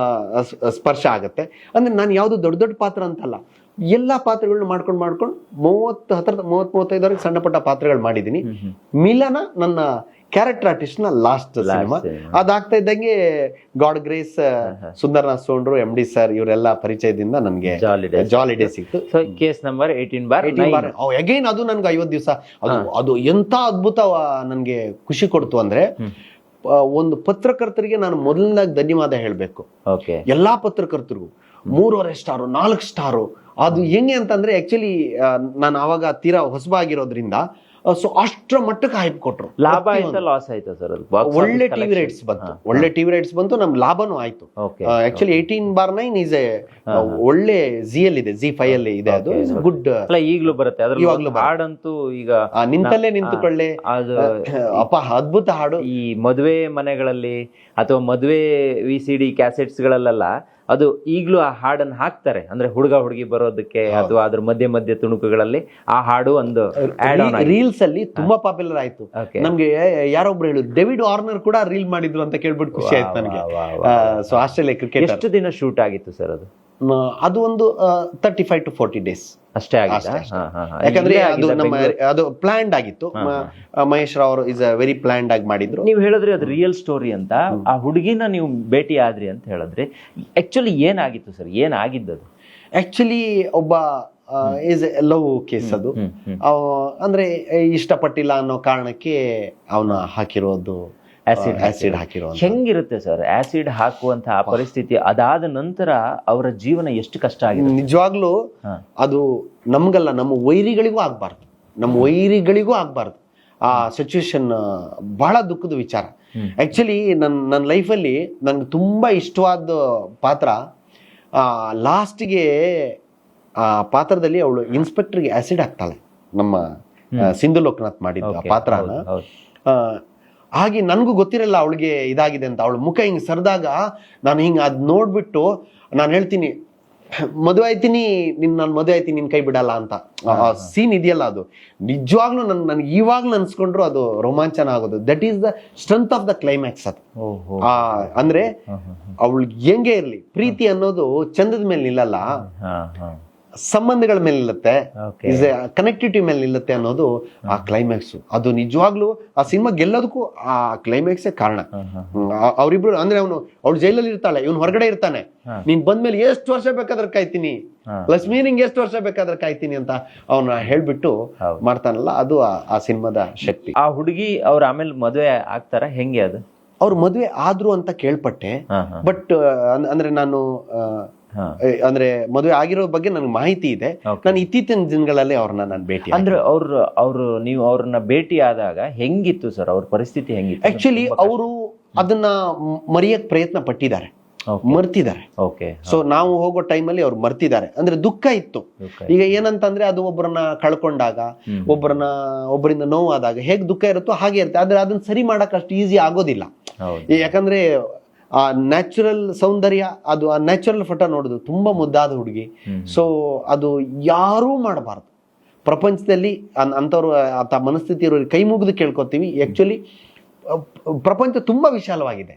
ಸ್ಪರ್ಶ ಆಗತ್ತೆ. ಅಂದ್ರೆ ನಾನು ಯಾವ್ದು ದೊಡ್ಡ ದೊಡ್ಡ ಪಾತ್ರ ಅಂತಲ್ಲ, ಎಲ್ಲಾ ಪಾತ್ರಗಳನ್ನ ಮಾಡ್ಕೊಂಡು 30-35 ಸಣ್ಣ ಪುಟ್ಟ ಪಾತ್ರಗಳು ಮಾಡಿದೀನಿ. ಮಿಲನ ನನ್ನ ಕ್ಯಾರೆಕ್ಟರ್ ಆರ್ಟಿಸ್ಟ್ ನ ಲಾಸ್ಟ್ ಸಿನಿಮಾ. ಅದಾಗ್ತಾ ಇದ್ದಂಗೆ god grace Sundarnath ಸೋಂಡ್ರು, MD sir ಇವರೆಲ್ಲ ಪರಿಚಯದಿಂದ ನನ್ಗೆ ಜಾಲಿ ಡೇ ಸಿಕ್ತು. Case number 18/9. ಅಗೈನ್ ಅದು ನನ್ಗೆ 50 ದಿವಸ ಅದು ಎಂತ ಅದ್ಭುತ ನನ್ಗೆ ಖುಷಿ ಕೊಡ್ತು ಅಂದ್ರೆ, ಒಂದು ಪತ್ರಕರ್ತರಿಗೆ ನಾನು ಮೊದಲನೇದಾಗಿ ಧನ್ಯವಾದ ಹೇಳ್ಬೇಕು. ಎಲ್ಲಾ ಪತ್ರಕರ್ತರಿಗೂ 3.5 ಸ್ಟಾರು 4 ಸ್ಟಾರು. ಅದು ಹೆಂಗೆ ಅಂತಂದ್ರೆ ಆಕ್ಚುಲಿ ನಾನು ಅವಾಗ ತೀರಾ ಹೊಸಬಾಗಿರೋದ್ರಿಂದ ಸೊ ಅಷ್ಟರ ಮಟ್ಟಕ್ಕೆ ಹೈಪ್ ಕೊಟ್ರು. ಲಾಭ ಆಯ್ತಾ ಲಾಸ್ ಆಯ್ತಾ ಸರ್? ಒಳ್ಳೆ ಟಿವಿ ರೇಟ್ಸ್ ಬಂತು, ನಮ್ ಲಾಭನೂ ಆಯ್ತು. ಆಕ್ಚುಲಿ 18/9 ಈಸ್ ಎ ಒಳ್ಳೆ ZL ಇದೆ, ZEE5 ಅಲ್ಲಿ ಇದೆ. ಅದು ಗುಡ್. ಈಗಲೂ ಬರುತ್ತೆ ಅದ್ರಲ್ಲಿ ಹಾಡಂತೂ. ಈಗ ನಿಂತಲ್ಲೇ ನಿಂತುಕೊಳ್ಳೆ, ಅದು ಅಪ್ಪ ಅದ್ಭುತ ಹಾಡು. ಈ ಮದುವೆ ಮನೆಗಳಲ್ಲಿ ಅಥವಾ ಮದುವೆ VCD ಕ್ಯಾಸೆಟ್ಸ್ ಗಳಲ್ಲೆಲ್ಲ ಅದು ಈಗಲೂ ಆ ಹಾಡನ್ನು ಹಾಕ್ತಾರೆ. ಅಂದ್ರೆ ಹುಡುಗ ಹುಡುಗಿ ಬರೋದಕ್ಕೆ ಅಥವಾ ಅದ್ರ ಮಧ್ಯೆ ತುಣುಕುಗಳಲ್ಲಿ ಆ ಹಾಡು ಒಂದು ರೀಲ್ಸ್ ಅಲ್ಲಿ ತುಂಬಾ ಪಾಪ್ಯುಲರ್ ಆಯ್ತು. ನಮ್ಗೆ ಯಾರೊಬ್ರು ಹೇಳಿದ್ರು, ಡೇವಿಡ್ ವಾರ್ನರ್ ಕೂಡ ರೀಲ್ ಮಾಡಿದ್ರು ಅಂತ ಕೇಳ್ಬಿಟ್ಟು ಖುಷಿ ಆಯ್ತು ನನಗೆ. ಸೊ ಆಸ್ಟ್ರೇಲಿಯಾ ಕ್ರಿಕೆಟ್ ಎಷ್ಟು ದಿನ ಶೂಟ್ ಆಗಿತ್ತು ಸರ್ ಅದು? ಅದು ಒಂದು 35 to 40 days ಅಷ್ಟೇ ಆಗಿದೆ. ಯಾಕಂದ್ರೆ ಅದು ನಮ್ಮ ಅದು ಪ್ಲಾನ್ಡ್ ಆಗಿತ್ತು. ಮಹೇಶ್ ರಾವ್ ಅವರು ಇಸ್ ವೆರಿ ಪ್ಲಾನ್ಡ್ ಆಗಿ ಮಾಡಿದ್ರು. ನೀವು ಹೇಳಿದ್ರಿ ಅದು ರಿಯಲ್ ಸ್ಟೋರಿ ಅಂತ. ಆ ಹುಡುಗಿನ ನೀವು ಭೇಟಿ ಆದ್ರಿ ಅಂತ ಹೇಳಿದ್ರಿ. ಆಕ್ಚುಲಿ ಏನಾಗಿತ್ತು ಸರ್? ಏನಾಗಿದ್ದದು? ಆಕ್ಚುಲಿ ಒಬ್ಬ ಈಸ್ ಲವ್ ಕೇಸ್ ಅದು. ಅಂದ್ರೆ ಇಷ್ಟಪಟ್ಟಿಲ್ಲ ಅನ್ನೋ ಕಾರಣಕ್ಕೆ ಅವನ ಹಾಕಿರೋದು ಆಸಿಡ್ ಹಾಕಿರೋ. ಹೆಂಗಿರುತ್ತೆ ಸರ್ ಆಸಿಡ್ ಹಾಕುವಂತ ಆ ಪರಿಸ್ಥಿತಿ? ಅದಾದ ನಂತರ ಅವರ ಜೀವನ ಎಷ್ಟು ಕಷ್ಟ ಆಗಿದೆ ನಿಜವಾಗ್ಲೂ. ಅದು ನಮ್ಗಲ್ಲ, ನಮ್ಮ ವೈರಿಗಳಿಗೂ ಆಗ್ಬಾರ್ದು ಆ ಸಿಚುವೇಶನ್. ಬಹಳ ದುಃಖದ ವಿಚಾರ. ಆಕ್ಚುಲಿ ನನ್ನ ಲೈಫಲ್ಲಿ ನನ್ಗೆ ತುಂಬಾ ಇಷ್ಟವಾದ ಪಾತ್ರ, ಲಾಸ್ಟ್ಗೆ ಆ ಪಾತ್ರದಲ್ಲಿ ಅವಳು ಇನ್ಸ್ಪೆಕ್ಟರ್ಗೆ ಆಸಿಡ್ ಹಾಕ್ತಾಳೆ. ನಮ್ಮ ಸಿಂಧು ಲೋಕನಾಥ್ ಮಾಡಿದ್ದು ಆ ಪಾತ್ರನ. ಹಾಗೆ ನನ್ಗೂ ಗೊತ್ತಿರಲ್ಲ ಅವಳಿಗೆ ಇದಾಗಿದೆ ಅಂತ. ಅವಳು ಮುಖ ಹಿಂಗ್ ಸರ್ದಾಗ ನಾನು ಹಿಂಗ್ ಅದ್ ನೋಡ್ಬಿಟ್ಟು ನಾನು ಹೇಳ್ತೀನಿ, ಮದುವೆ ಆಯ್ತೀನಿ ನಾನು ಮದುವೆ ಆಯ್ತೀನಿ, ನಿನ್ ಕೈ ಬಿಡಲ್ಲ ಅಂತ ಸೀನ್ ಇದೆಯಲ್ಲ, ಅದು ನಿಜವಾಗ್ಲೂ ನನ್ಗೆ ಇವಾಗ್ಲೂ ಅನ್ಸ್ಕೊಂಡ್ರು ಅದು ರೋಮಾಂಚನ ಆಗೋದು. That is the strength of the climax ಅದು. ಅಂದ್ರೆ ಅವಳಿಗೆ ಹೆಂಗೆ ಇರ್ಲಿ, ಪ್ರೀತಿ ಅನ್ನೋದು ಚಂದದ ಮೇಲೆ ನಿಲ್ಲಲ್ಲ, ಸಂಬಂಧಗಳ ಮೇಲೆ ನಿಲ್ಲುತ್ತೆ, ಕನೆಕ್ಟಿವಿಟಿ ಮೇಲೆ ನಿಲ್ಲುತ್ತೆ ಅನ್ನೋದು ಆ ಕ್ಲೈಮ್ಯಾಕ್ಸ್. ಅದು ನಿಜವಾಗ್ಲೂ ಆ ಸಿನಿಮಾ ಗೆಲ್ಲೋದಕ್ಕೂ ಆ ಕ್ಲೈಮ್ಯಾಕ್ಸೇ ಕಾರಣ. ಅವ್ರಿಬ್ರು ಅಂದ್ರೆ ಅವಳು ಜೈಲಲ್ಲಿ ಇರ್ತಾಳೆ, ಇವನು ಹೊರಗಡೆ ಇರ್ತಾನೆ. ನೀನ್ ಬಂದ್ಮೇಲೆ ಎಷ್ಟು ವರ್ಷ ಬೇಕಾದ್ರೆ ಕಾಯ್ತೀನಿ, ಲಕ್ಷ್ಮೀ ನಿಂಗೆ ಎಷ್ಟು ವರ್ಷ ಬೇಕಾದ್ರೆ ಕಾಯ್ತೀನಿ ಅಂತ ಅವನ ಹೇಳ್ಬಿಟ್ಟು ಮಾಡ್ತಾನಲ್ಲ, ಅದು ಆ ಸಿನಿಮಾದ ಶಕ್ತಿ. ಆ ಹುಡುಗಿ ಅವ್ರ ಆಮೇಲೆ ಮದುವೆ ಆಗ್ತಾರ ಹೆಂಗೆ? ಅದು ಅವ್ರು ಮದುವೆ ಆದ್ರು ಅಂತ ಕೇಳ್ಪಟ್ಟೆ. ಬಟ್ ಅಂದ್ರೆ ನಾನು ಅಂದ್ರೆ ಮದುವೆ ಆಗಿರೋ ಬಗ್ಗೆ ನನಗೆ ಮಾಹಿತಿ ಇದೆ. ನಾನು ಇತ್ತೀಚಿನ ದಿನಗಳಲ್ಲಿ ಅವ್ರನ್ನ ನಾನು ಭೇಟಿ. ಅಂದ್ರೆ ನೀವು ಅವ್ರನ್ನ ಭೇಟಿ ಆದಾಗ ಹೆಂಗಿತ್ತು ಸರ್? ಅವ್ರ ಪರಿಸ್ಥಿತಿ ಹೆಂಗಿತ್ತು? ಆಕ್ಚುಲಿ ಅವರು ಅದನ್ನ ಮರೆಯಕ್ ಪ್ರಯತ್ನ ಪಟ್ಟಿದ್ದಾರೆ, ಮರ್ತಿದ್ದಾರೆ. ಸೊ ನಾವು ಹೋಗೋ ಟೈಮಲ್ಲಿ ಅವ್ರು ಮರ್ತಿದ್ದಾರೆ. ಅಂದ್ರೆ ದುಃಖ ಇತ್ತು. ಈಗ ಏನಂತಂದ್ರೆ ಅದು ಒಬ್ಬರನ್ನ ಕಳ್ಕೊಂಡಾಗ, ಒಬ್ಬರಿಂದ ನೋವಾದಾಗ ಹೇಗ್ ದುಃಖ ಇರುತ್ತೋ ಹಾಗೆ ಇರುತ್ತೆ. ಆದ್ರೆ ಅದನ್ನ ಸರಿ ಮಾಡಕ್ ಅಷ್ಟು ಈಸಿ ಆಗೋದಿಲ್ಲ. ಯಾಕಂದ್ರೆ ಆ ನ್ಯಾಚುರಲ್ ಸೌಂದರ್ಯ, ಅದು ಆ ನ್ಯಾಚುರಲ್ ಫೋಟೋ ನೋಡುದು, ತುಂಬಾ ಮುದ್ದಾದ ಹುಡುಗಿ. ಸೊ ಅದು ಯಾರೂ ಮಾಡಬಾರ್ದು ಪ್ರಪಂಚದಲ್ಲಿ. ಅಂತವ್ರು ಆ ಮನಸ್ಥಿತಿ ಇರೋರಿಗೆ ಕೈ ಮುಗಿದು ಕೇಳ್ಕೊತೀವಿ. ಆಕ್ಚುಲಿ ಪ್ರಪಂಚ ತುಂಬಾ ವಿಶಾಲವಾಗಿದೆ.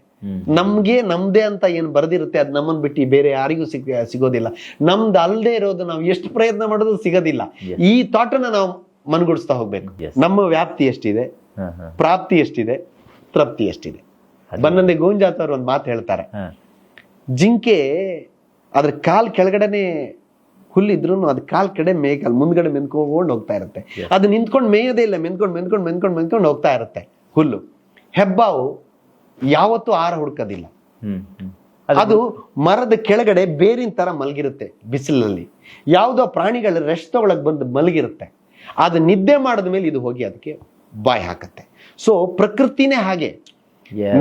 ನಮ್ಗೆ ನಮ್ದೇ ಅಂತ ಏನ್ ಬರ್ದಿರುತ್ತೆ ಅದು ನಮ್ಮನ್ ಬಿಟ್ಟು ಬೇರೆ ಯಾರಿಗೂ ಸಿಗೋದಿಲ್ಲ. ನಮ್ದು ಅಲ್ಲದೆ ಇರೋದು ನಾವು ಎಷ್ಟು ಪ್ರಯತ್ನ ಮಾಡೋದು ಸಿಗೋದಿಲ್ಲ. ಈ ಥಾಟನ್ನ ನಾವು ಮನಗೂಡಿಸ್ತಾ ಹೋಗ್ಬೇಕು. ನಮ್ಮ ವ್ಯಾಪ್ತಿ ಎಷ್ಟಿದೆ, ಪ್ರಾಪ್ತಿ ಎಷ್ಟಿದೆ, ತೃಪ್ತಿ ಎಷ್ಟಿದೆ. ಬನ್ನಂದೆ ಗೋಂಜಾತ್ ಅವ್ರು ಒಂದು ಮಾತು ಹೇಳ್ತಾರೆ, ಜಿಂಕೆ ಅದ್ರ ಕಾಲ್ ಕೆಳಗಡೆನೆ ಹುಲ್ಲಿದ್ರು ಅದ್ ಕಾಲ್ ಕಡೆ ಮೇಕಲ್ ಮುಂದ್ಗಡೆ ಮೆನ್ಕೊಂಡು ಹೋಗ್ತಾ ಇರುತ್ತೆ. ಅದು ನಿಂತ್ಕೊಂಡು ಮೇಯೋದೇ ಇಲ್ಲ, ಮೆನ್ಕೊಂಡು ಹೋಗ್ತಾ ಇರುತ್ತೆ ಹುಲ್ಲು. ಹೆಬ್ಬಾವು ಯಾವತ್ತೂ ಆಹಾರ ಹುಡ್ಕೋದಿಲ್ಲ. ಅದು ಮರದ ಕೆಳಗಡೆ ಬೇರಿನ ತರ ಮಲಗಿರುತ್ತೆ ಬಿಸಿಲಲ್ಲಿ. ಯಾವುದೋ ಪ್ರಾಣಿಗಳ ರೆಸ್ಟ್ ತಗೊಳಕ್ ಬಂದು ಮಲಗಿರುತ್ತೆ. ಅದು ನಿದ್ದೆ ಮಾಡಿದ ಮೇಲೆ ಇದು ಹೋಗಿ ಅದಕ್ಕೆ ಬಾಯಿ ಹಾಕತ್ತೆ. ಸೊ ಪ್ರಕೃತಿನೇ ಹಾಗೆ.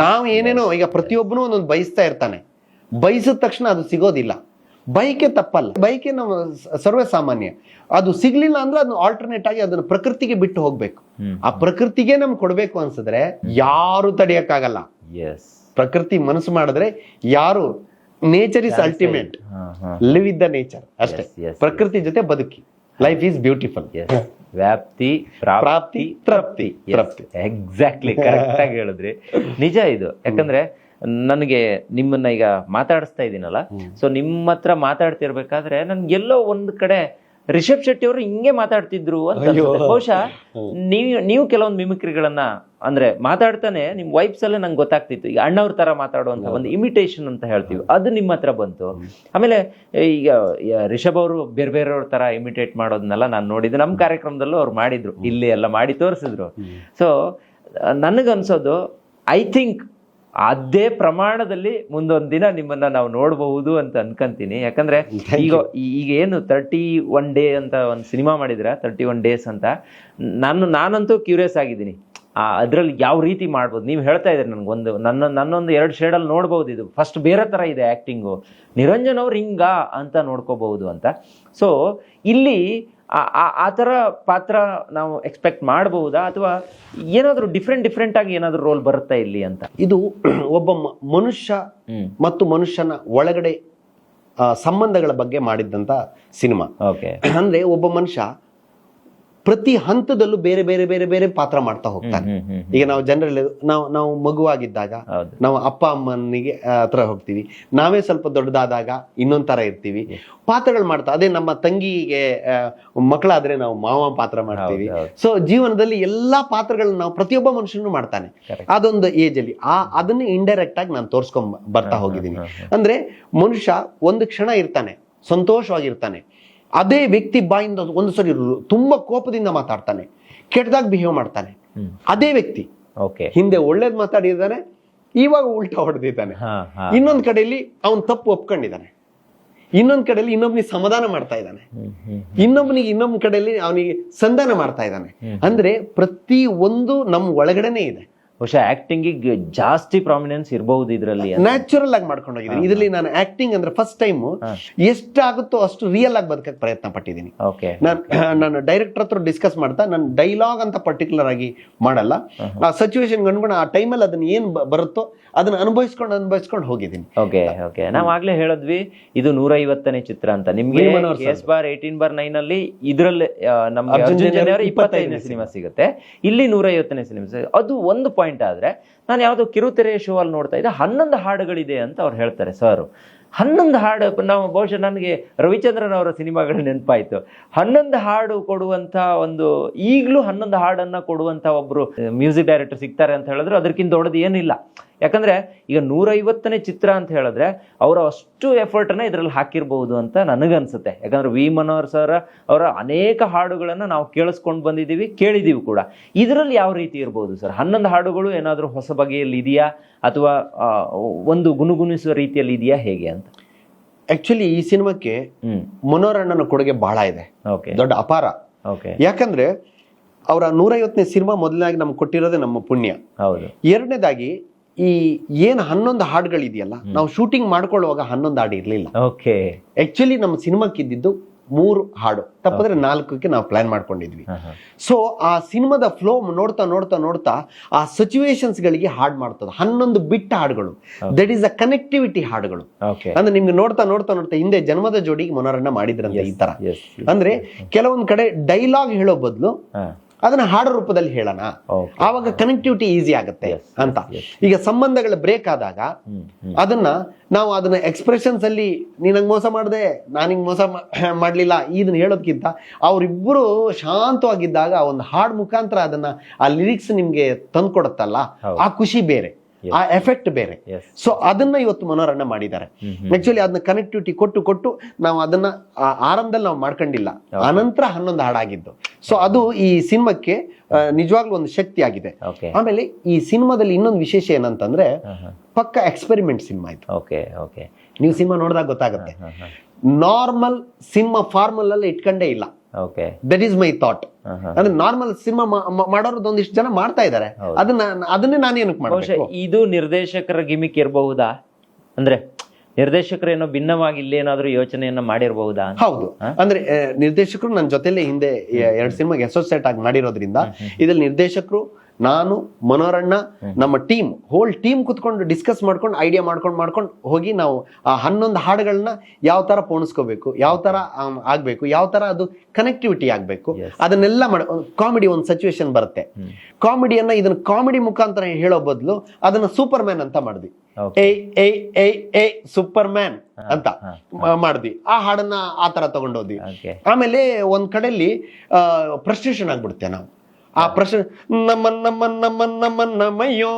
ನಾವು ಏನೇನೋ ಈಗ ಪ್ರತಿಯೊಬ್ಬನು ಒಂದೊಂದು ಬಯಸ್ತಾ ಇರ್ತಾನೆ. ಬಯಸಿದ ತಕ್ಷಣ ಅದು ಸಿಗೋದಿಲ್ಲ. ಬಯಕೆ ತಪ್ಪಲ್ಲ, ಬಯಕೆ ನಾವು ಸರ್ವೇ ಸಾಮಾನ್ಯ. ಅದು ಸಿಗ್ಲಿಲ್ಲ ಅಂದ್ರೆ ಅದನ್ನ ಆಲ್ಟರ್ನೇಟ್ ಆಗಿ ಅದನ್ನ ಪ್ರಕೃತಿಗೆ ಬಿಟ್ಟು ಹೋಗ್ಬೇಕು. ಆ ಪ್ರಕೃತಿಗೆ ನಮ್ಗೆ ಕೊಡ್ಬೇಕು ಅನ್ಸಿದ್ರೆ ಯಾರು ತಡೆಯಕ್ಕಾಗಲ್ಲ. ಪ್ರಕೃತಿ ಮನಸ್ಸು ಮಾಡಿದ್ರೆ ಯಾರು, nature is ultimate, live with the nature ಅಷ್ಟೇ. ಪ್ರಕೃತಿ ಜೊತೆ ಬದುಕಿ, ಲೈಫ್ ಈಸ್ ಬ್ಯೂಟಿಫುಲ್. ವ್ಯಾಪ್ತಿ, ಪ್ರಾಪ್ತಿ, ತೃಪ್ತಿ. ಎಕ್ಸಾಕ್ಟ್ಲಿ ಕರೆಕ್ಟ್ ಆಗಿ ಹೇಳಿದ್ರಿ. ನಿಜ ಇದು. ಯಾಕಂದ್ರೆ ನನಗೆ ನಿಮ್ಮನ್ನ ಈಗ ಮಾತಾಡಿಸ್ತಾ ಇದ್ದೀನಲ್ಲ, ಸೊ ನಿಮ್ಮ ಹತ್ರ ಮಾತಾಡ್ತಿರ್ಬೇಕಾದ್ರೆ ನನ್ಗೆಲ್ಲೋ ಒಂದ್ ಕಡೆ ರಿಷಬ್ ಶೆಟ್ಟಿ ಅವರು ಹಿಂಗೆ ಮಾತಾಡ್ತಿದ್ರು ಅಂತ ಅನ್ಸುತ್ತೆ. ಬಹುಶಃ ನೀವು ಕೆಲವೊಂದು ಮಿಮಿಕ್ರಿಗಳನ್ನ ಅಂದ್ರೆ ಮಾತಾಡ್ತಾನೆ ನಿಮ್ ವೈಬ್ಸ್ ಅಲ್ಲೇ ನಂಗೆ ಗೊತ್ತಾಗ್ತಿತ್ತು. ಈಗ ಅಣ್ಣವ್ರ ತರ ಮಾತಾಡುವಂತ ಒಂದು ಇಮಿಟೇಷನ್ ಅಂತ ಹೇಳ್ತೀವಿ, ಅದು ನಿಮ್ಮ ಹತ್ರ ಬಂತು. ಆಮೇಲೆ ಈಗ ರಿಷಬ್ ಅವರು ಬೇರೆ ಬೇರೆಯವ್ರ ತರ ಇಮಿಟೇಟ್ ಮಾಡೋದನ್ನೆಲ್ಲ ನಾನು ನೋಡಿದ್ದೆ. ನಮ್ಮ ಕಾರ್ಯಕ್ರಮದಲ್ಲೂ ಅವ್ರು ಮಾಡಿದ್ರು, ಇಲ್ಲಿ ಎಲ್ಲ ಮಾಡಿ ತೋರಿಸಿದ್ರು. ಸೊ ನನಗನ್ಸೋದು ಐ ಥಿಂಕ್ ಅದೇ ಪ್ರಮಾಣದಲ್ಲಿ ಮುಂದೊಂದ್ ದಿನ ನಿಮ್ಮನ್ನ ನಾವು ನೋಡಬಹುದು ಅಂತ ಅನ್ಕಂತೀನಿ. ಯಾಕಂದ್ರೆ ಈಗ ಏನು 31 ಡೇ ಅಂತ ಒಂದು ಸಿನಿಮಾ ಮಾಡಿದ್ರ, 31 ಡೇಸ್ ಅಂತ. ನಾನಂತೂ ಕ್ಯೂರಿಯಸ್ ಆಗಿದ್ದೀನಿ ಅದ್ರಲ್ಲಿ ಯಾವ ರೀತಿ ಮಾಡ್ಬೋದು. ನೀವು ಹೇಳ್ತಾ ಇದ್ರಿ ನನ್ಗೊಂದು ನನ್ನೊಂದು 2 ಶೇಡಲ್ಲಿ ನೋಡ್ಬೋದು, ಇದು ಫಸ್ಟ್ ಬೇರೆ ತರ ಇದೆ ಆಕ್ಟಿಂಗು, ನಿರಂಜನ್ ಅವ್ರು ಹಿಂಗ ಅಂತ ನೋಡ್ಕೋಬಹುದು ಅಂತ. ಸೊ ಇಲ್ಲಿ ಆ ಥರ ಪಾತ್ರ ನಾವು ಎಕ್ಸ್ಪೆಕ್ಟ್ ಮಾಡಬಹುದಾ, ಅಥವಾ ಏನಾದರೂ ಡಿಫ್ರೆಂಟ್ ಆಗಿ ಏನಾದರೂ ರೋಲ್ ಬರುತ್ತಾ ಇಲ್ಲಿ ಅಂತ? ಇದು ಒಬ್ಬ ಮನುಷ್ಯ ಮತ್ತು ಮನುಷ್ಯನ ಒಳಗಡೆ ಸಂಬಂಧಗಳ ಬಗ್ಗೆ ಮಾಡಿದ್ದಂತ ಸಿನಿಮಾ. ಓಕೆ, ಅಂದ್ರೆ ಒಬ್ಬ ಮನುಷ್ಯ ಪ್ರತಿ ಹಂತದಲ್ಲೂ ಬೇರೆ ಬೇರೆ ಬೇರೆ ಬೇರೆ ಪಾತ್ರ ಮಾಡ್ತಾ ಹೋಗ್ತಾನೆ. ಈಗ ನಾವು ಜನರಲ್ ನಾವು ಮಗುವಾಗಿದ್ದಾಗ ನಾವು ಅಪ್ಪ ಅಮ್ಮನಿಗೆ ಹತ್ರ ಹೋಗ್ತೀವಿ, ನಾವೇ ಸ್ವಲ್ಪ ದೊಡ್ಡದಾದಾಗ ಇನ್ನೊಂದ್ ತರ ಇರ್ತೀವಿ, ಪಾತ್ರಗಳು ಮಾಡ್ತಾ. ಅದೇ ನಮ್ಮ ತಂಗಿಗೆ ಮಕ್ಕಳಾದ್ರೆ ನಾವು ಮಾವ ಪಾತ್ರ ಮಾಡ್ತೀವಿ. ಸೊ ಜೀವನದಲ್ಲಿ ಎಲ್ಲಾ ಪಾತ್ರಗಳನ್ನ ನಾವು ಪ್ರತಿಯೊಬ್ಬ ಮನುಷ್ಯನು ಮಾಡ್ತಾನೆ ಅದೊಂದು ಏಜ್ ಅಲ್ಲಿ. ಅದನ್ನ ಇಂಡೈರೆಕ್ಟ್ ಆಗಿ ನಾನು ತೋರ್ಸ್ಕೊಂಡ್ ಬರ್ತಾ ಹೋಗಿದ್ದೀನಿ. ಅಂದ್ರೆ ಮನುಷ್ಯ ಒಂದು ಕ್ಷಣ ಇರ್ತಾನೆ, ಸಂತೋಷವಾಗಿರ್ತಾನೆ, ಅದೇ ವ್ಯಕ್ತಿ ಬಾಯಿಂದ ಒಂದು ಸರಿ ತುಂಬಾ ಕೋಪದಿಂದ ಮಾತಾಡ್ತಾನೆ, ಕೆಟ್ಟದಾಗ ಬಿಹೇವ್ ಮಾಡ್ತಾನೆ. ಅದೇ ವ್ಯಕ್ತಿ ಹಿಂದೆ ಒಳ್ಳೇದ್ ಮಾತಾಡಿದ್ದಾನೆ, ಇವಾಗ ಉಲ್ಟಾ ಹೊಡೆದಿದ್ದಾನೆ. ಇನ್ನೊಂದ್ ಕಡೆಯಲ್ಲಿ ಅವನ್ ತಪ್ಪು ಒಪ್ಕೊಂಡಿದ್ದಾನೆ, ಇನ್ನೊಂದ್ ಕಡೆಯಲ್ಲಿ ಇನ್ನೊಬ್ನಿಗೆ ಸಮಾಧಾನ ಮಾಡ್ತಾ ಇದ್ದಾನೆ, ಇನ್ನೊಬ್ಬ ಕಡೆಯಲ್ಲಿ ಅವನಿಗೆ ಸಂಧಾನ ಮಾಡ್ತಾ ಇದ್ದಾನೆ. ಅಂದ್ರೆ ಪ್ರತಿ ಒಂದು ನಮ್ ಒಳಗಡೆನೆ ಇದೆ. ಬಹುಶಃ ಆಕ್ಟಿಂಗ್ ಜಾಸ್ತಿ ಪ್ರಾಮಿನೆನ್ಸ್ ಇರಬಹುದು ಇದರಲ್ಲಿ. ನ್ಯಾಚುರಲ್ ಆಗಿ ಮಾಡ್ಕೊಂಡು ಹೋಗಿದ್ದೀನಿ ಇದರಲ್ಲಿ. ನಾನು ಆಕ್ಟಿಂಗ್ ಅಂದ್ರೆ ಫಸ್ಟ್ ಟೈಮ್ ಎಷ್ಟಾಗುತ್ತೋ ಅಷ್ಟು ರಿಯಲ್ ಆಗಿ ಬದುಕಕ್ಕೆ ಪ್ರಯತ್ನ ಪಟ್ಟಿದ್ದೀನಿ. ನಾನು ಡೈರೆಕ್ಟರ್ ಹತ್ರ ಡಿಸ್ಕಸ್ ಮಾಡ್ತಾ, ನಾನು ಡೈಲಾಗ್ ಅಂತ ಪರ್ಟಿಕ್ಯುಲರ್ ಆಗಿ ಮಾಡಲ್ಲ, ಆ ಸಿಚುವೇಶನ್ ಅನ್ಕೊಂಡು ಆ ಟೈಮಲ್ಲಿ ಅದನ್ನ ಏನ್ ಬರುತ್ತೋ ಅದನ್ನ ಅನುಭವಿಸ್ಕೊಂಡು ಹೋಗಿದ್ದೀನಿ. ಓಕೆ ನಾವ್ ಆಗ್ಲೇ ಹೇಳಿದ್ವಿ ಇದು 150ನೇ ಚಿತ್ರ ಅಂತ. ನಿಮ್ಗೆ S/18/9 ಅಲ್ಲಿ ಇದ್ರಲ್ಲಿ ನಮ್ಗೆ ಅರ್ಜುನ್ ಜನ್ಯ ಅವರ 25ನೇ ಸಿನಿಮಾ ಸಿಗುತ್ತೆ, ಇಲ್ಲಿ 150ನೇ ಸಿನಿಮಾ. ಅದು ಒಂದು ಪಾಯಿಂಟ್. ಆದ್ರೆ ನಾನು ಯಾವ್ದೋ ಕಿರುತೆರೆ ಶೋ ಅಲ್ಲಿ ನೋಡ್ತಾ ಇದ್ದೆ, 11 ಹಾಡುಗಳಿದೆ ಅಂತ ಅವ್ರು ಹೇಳ್ತಾರೆ ಸರ್. 11 ಹಾಡು, ನಾವು ಬಹುಶಃ ನನಗೆ ರವಿಚಂದ್ರನ್ ಅವರ ಸಿನಿಮಾಗಳು ನೆನಪಾಯ್ತು. 11 ಹಾಡು ಕೊಡುವಂತ ಒಂದು, ಈಗಲೂ 11 ಹಾಡನ್ನ ಕೊಡುವಂತ ಒಬ್ರು ಮ್ಯೂಸಿಕ್ ಡೈರೆಕ್ಟರ್ ಸಿಗ್ತಾರೆ ಅಂತ ಹೇಳಿದ್ರೆ ಅದಕ್ಕಿಂತ ದೊಡ್ಡದು ಏನಿಲ್ಲ. ಯಾಕಂದ್ರೆ ಈಗ 150ನೇ ಚಿತ್ರ ಅಂತ ಹೇಳಿದ್ರೆ ಅವರ ಅಷ್ಟು ಎಫರ್ಟ್ನ ಇದ್ರಲ್ಲಿ ಹಾಕಿರ್ಬಹುದು ಅಂತ ನನಗನ್ಸುತ್ತೆ. ಯಾಕಂದ್ರೆ ವಿ ಮನೋಹರ್ ಸರ್ ಅವರ ಅನೇಕ ಹಾಡುಗಳನ್ನ ನಾವು ಕೇಳಿಸ್ಕೊಂಡು ಬಂದಿದ್ದೀವಿ, ಕೇಳಿದೀವಿ ಕೂಡ. ಇದರಲ್ಲಿ ಯಾವ ರೀತಿ ಇರ್ಬೋದು ಸರ್? 11 ಹಾಡುಗಳು ಏನಾದ್ರೂ ಹೊಸ ಬಗೆಯಲ್ಲಿ ಇದೆಯಾ, ಅಥವಾ ಒಂದು ಗುನುಗುಣಿಸುವ ರೀತಿಯಲ್ಲಿ ಇದೆಯಾ, ಹೇಗೆ ಅಂತ? ಆಕ್ಚುಲಿ ಈ ಸಿನಿಮಾಕ್ಕೆ ಮನೋಹರ್ ಅಣ್ಣನ ಕೊಡುಗೆ ಬಹಳ ಇದೆ, ದೊಡ್ಡ ಅಪಾರ. ಯಾಕಂದ್ರೆ ಅವರ 150ನೇ ಸಿನಿಮಾ ಮೊದಲನಾಗಿ ನಮ್ಗೆ ಕೊಟ್ಟಿರೋದೇ ನಮ್ಮ ಪುಣ್ಯ. ಹೌದು. ಎರಡನೇದಾಗಿ ಈ ಏನ್ 11 ಹಾಡುಗಳಿದೆಯಲ್ಲ, ನಾವು ಶೂಟಿಂಗ್ ಮಾಡ್ಕೊಳ್ಳುವಾಗ 11 ಹಾಡು ಇರ್ಲಿಲ್ಲ. ಆಕ್ಚುಲಿ ನಮ್ಮ ಸಿನಿಮಾಕ್ಕೆ ಇದ್ದಿದ್ದು 3 ಹಾಡು, ತಪ್ಪದ್ರೆ 4ಕ್ಕೆ ನಾವು ಪ್ಲಾನ್ ಮಾಡ್ಕೊಂಡಿದ್ವಿ. ಸೊ ಆ ಸಿನಿಮಾದ ಫ್ಲೋ ನೋಡ್ತಾ ನೋಡ್ತಾ ನೋಡ್ತಾ ಆ ಸಿಚುವೇಶನ್ಸ್ ಗಳಿಗೆ ಹಾಡ್ ಮಾಡ್ತದ 11 ಬಿಟ್ಟ ಹಾಡುಗಳು. ದಟ್ ಈಸ್ ಅ ಕನೆಕ್ಟಿವಿಟಿ ಹಾಡುಗಳು. ಅಂದ್ರೆ ನಿಮ್ಗೆ ನೋಡ್ತಾ ನೋಡ್ತಾ ನೋಡ್ತಾ ಹಿಂದೆ ಜನ್ಮದ ಜೋಡಿಗೆ ಮನೋರಣ್ಣ ಮಾಡಿದ್ರಂತೆ ಈ ತರ. ಅಂದ್ರೆ ಕೆಲವೊಂದ್ ಕಡೆ ಡೈಲಾಗ್ ಹೇಳೋ ಬದಲು ಅದನ್ನ ಹಾಡು ರೂಪದಲ್ಲಿ ಹೇಳೋಣ, ಆವಾಗ ಕನೆಕ್ಟಿವಿಟಿ ಈಸಿ ಆಗುತ್ತೆ ಅಂತ. ಈಗ ಸಂಬಂಧಗಳ ಬ್ರೇಕ್ ಆದಾಗ ನಾವು ಅದನ್ನ ಎಕ್ಸ್ಪ್ರೆಷನ್ಸ್ ಅಲ್ಲಿ ನೀನಂಗ್ ಮೋಸ ಮಾಡಿದೆ, ನಾನಿಂಗ್ ಮೋಸ ಮಾಡ್ಲಿಲ್ಲ ಇದನ್ನ ಹೇಳೋದ್ಕಿಂತ ಅವ್ರಿಬ್ರು ಶಾಂತವಾಗಿದ್ದಾಗ ಒಂದು ಹಾಡ್ ಮುಖಾಂತರ ಅದನ್ನ ಆ ಲಿರಿಕ್ಸ್ ನಿಮ್ಗೆ ತಂದ್ಕೊಡತ್ತಲ್ಲ, ಆ ಖುಷಿ ಬೇರೆ, ಆ ಎಫೆಕ್ಟ್ ಬೇರೆ. ಸೊ ಅದನ್ನ ಇವತ್ತು ಮನೋರಣ್ಣ ಮಾಡಿದ್ದಾರೆ. ಆಕ್ಚುಲಿ ಅದನ್ನ ಕನೆಕ್ಟಿವಿಟಿ ಕೊಟ್ಟು ನಾವು ಅದನ್ನ ಆರಂಭದಲ್ಲಿ ನಾವು ಮಾಡ್ಕೊಂಡಿಲ್ಲ, ಅನಂತರ 11 ಹಾಡಾಗಿದ್ದು. ಸೊ ಅದು ಈ ಸಿನಿಮಾಕ್ಕೆ ನಿಜವಾಗ್ಲೂ ಒಂದು ಶಕ್ತಿ ಆಗಿದೆ. ಆಮೇಲೆ ಈ ಸಿನಿಮಾದಲ್ಲಿ ಇನ್ನೊಂದು ವಿಶೇಷ ಏನಂತಂದ್ರೆ ಪಕ್ಕ ಎಕ್ಸ್ಪೆರಿಮೆಂಟ್ ಸಿನಿಮಾ ಇದು. ನೀವು ಸಿನಿಮಾ ನೋಡಿದಾಗ ಗೊತ್ತಾಗುತ್ತೆ, ನಾರ್ಮಲ್ ಸಿನಿಮಾ ಫಾರ್ಮಲ್ ಅಲ್ಲಿ ಇಟ್ಕೊಂಡೇ ಇಲ್ಲ. That is my thought. ಅಂದ್ರೆ ನಾರ್ಮಲ್ ಸಿನಿಮಾ ಮಾಡೋದು ಒಂದಿಷ್ಟು ಜನ ಮಾಡ್ತಾ ಇದ್ದಾರೆ, ಅದನ್ನೇ ನಾನು ಏನಕ್ಕೆ ಮಾಡಬೇಕು? ಇದು ನಿರ್ದೇಶಕರ ಗಿಮಿಕ್ ಇರಬಹುದಾ? ಅಂದ್ರೆ ನಿರ್ದೇಶಕರೇನೋ ಭಿನ್ನವಾಗಿ ಇಲ್ಲೇನಾದ್ರೂ ಯೋಚನೆಯನ್ನ ಮಾಡಿರಬಹುದಾ? ಹೌದು. ಅಂದ್ರೆ ನಿರ್ದೇಶಕರು ನನ್ನ ಜೊತೆಲೆ ಹಿಂದೆ 2 ಸಿನಿಮಾಗೆ ಅಸೋಸಿಯೇಟ್ ಆಗಿ ಮಾಡಿರೋದ್ರಿಂದ ಇದ್ರಲ್ಲಿ ನಿರ್ದೇಶಕರು ನಾನು ಮನೋರಣ್ಣ ನಮ್ಮ ಟೀಮ್ ಹೋಲ್ ಟೀಮ್ ಕುತ್ಕೊಂಡು ಡಿಸ್ಕಸ್ ಮಾಡ್ಕೊಂಡು ಐಡಿಯಾ ಮಾಡ್ಕೊಂಡು ಹೋಗಿ ನಾವು ಆ 11 ಹಾಡುಗಳನ್ನ ಯಾವ ತರ ಪೋಣಿಸ್ಕೋಬೇಕು, ಯಾವ ತರ ಆಗ್ಬೇಕು, ಯಾವ ತರ ಅದು ಕನೆಕ್ಟಿವಿಟಿ ಆಗ್ಬೇಕು, ಅದನ್ನೆಲ್ಲ ಕಾಮಿಡಿ ಒಂದು ಸಿಚುವೇಶನ್ ಬರುತ್ತೆ. ಕಾಮಿಡಿಯನ್ನ ಇದನ್ನ ಕಾಮಿಡಿ ಮುಖಾಂತರ ಹೇಳೋ ಬದಲು ಅದನ್ನ ಸೂಪರ್ ಮ್ಯಾನ್ ಅಂತ ಮಾಡಿದ್ವಿ. ಏ ಸೂಪರ್ ಮ್ಯಾನ್ ಅಂತ ಮಾಡಿದ್ವಿ. ಆ ಹಾಡನ್ನ ಆ ತರ ತಗೊಂಡೋದ್ವಿ. ಆಮೇಲೆ ಒಂದ್ ಕಡೆಯಲ್ಲಿ ಫ್ರಸ್ಟ್ರೇಷನ್ ಆಗ್ಬಿಡುತ್ತೆ ನಾವು. ಆ ಪ್ರಶ್ನೆ ನಮ್ಮಯ್ಯೋ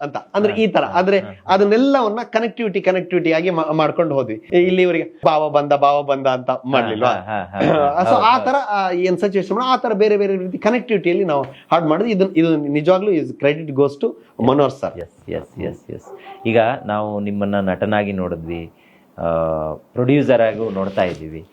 ಅಂತ ಅಂದ್ರೆ ಈ ತರ ಆದ್ರೆ ಅದನ್ನೆಲ್ಲವನ್ನ ಕನೆಕ್ಟಿವಿಟಿ ಆಗಿ ಮಾಡ್ಕೊಂಡು ಹೋದ್ವಿ. ಇಲ್ಲಿ ಇವರಿಗೆ ಭಾವ ಬಂದ ಅಂತ ಮಾಡ್ಲಿಲ್ವಾ? ಸೊ ಆ ತರ ಏನ್ ಸಿಚುವೇಶನ್ ಆ ತರ ಬೇರೆ ಬೇರೆ ರೀತಿ ಕನೆಕ್ಟಿವಿಟಿಯಲ್ಲಿ ನಾವು ಹಾಡು ಮಾಡಿದ್ವಿ. ಇದು ನಿಜವಾಗ್ಲೂ is credit goes to Manohar sir. Yes. ಈಗ ನಾವು ನಿಮ್ಮನ್ನ ನಟನಾಗಿ ನೋಡಿದ್ವಿ, ಪ್ರೊಡ್ಯೂಸರ್ ಆಗಿ ನೋಡ್ತಾ ಇದ್ದೀವಿ.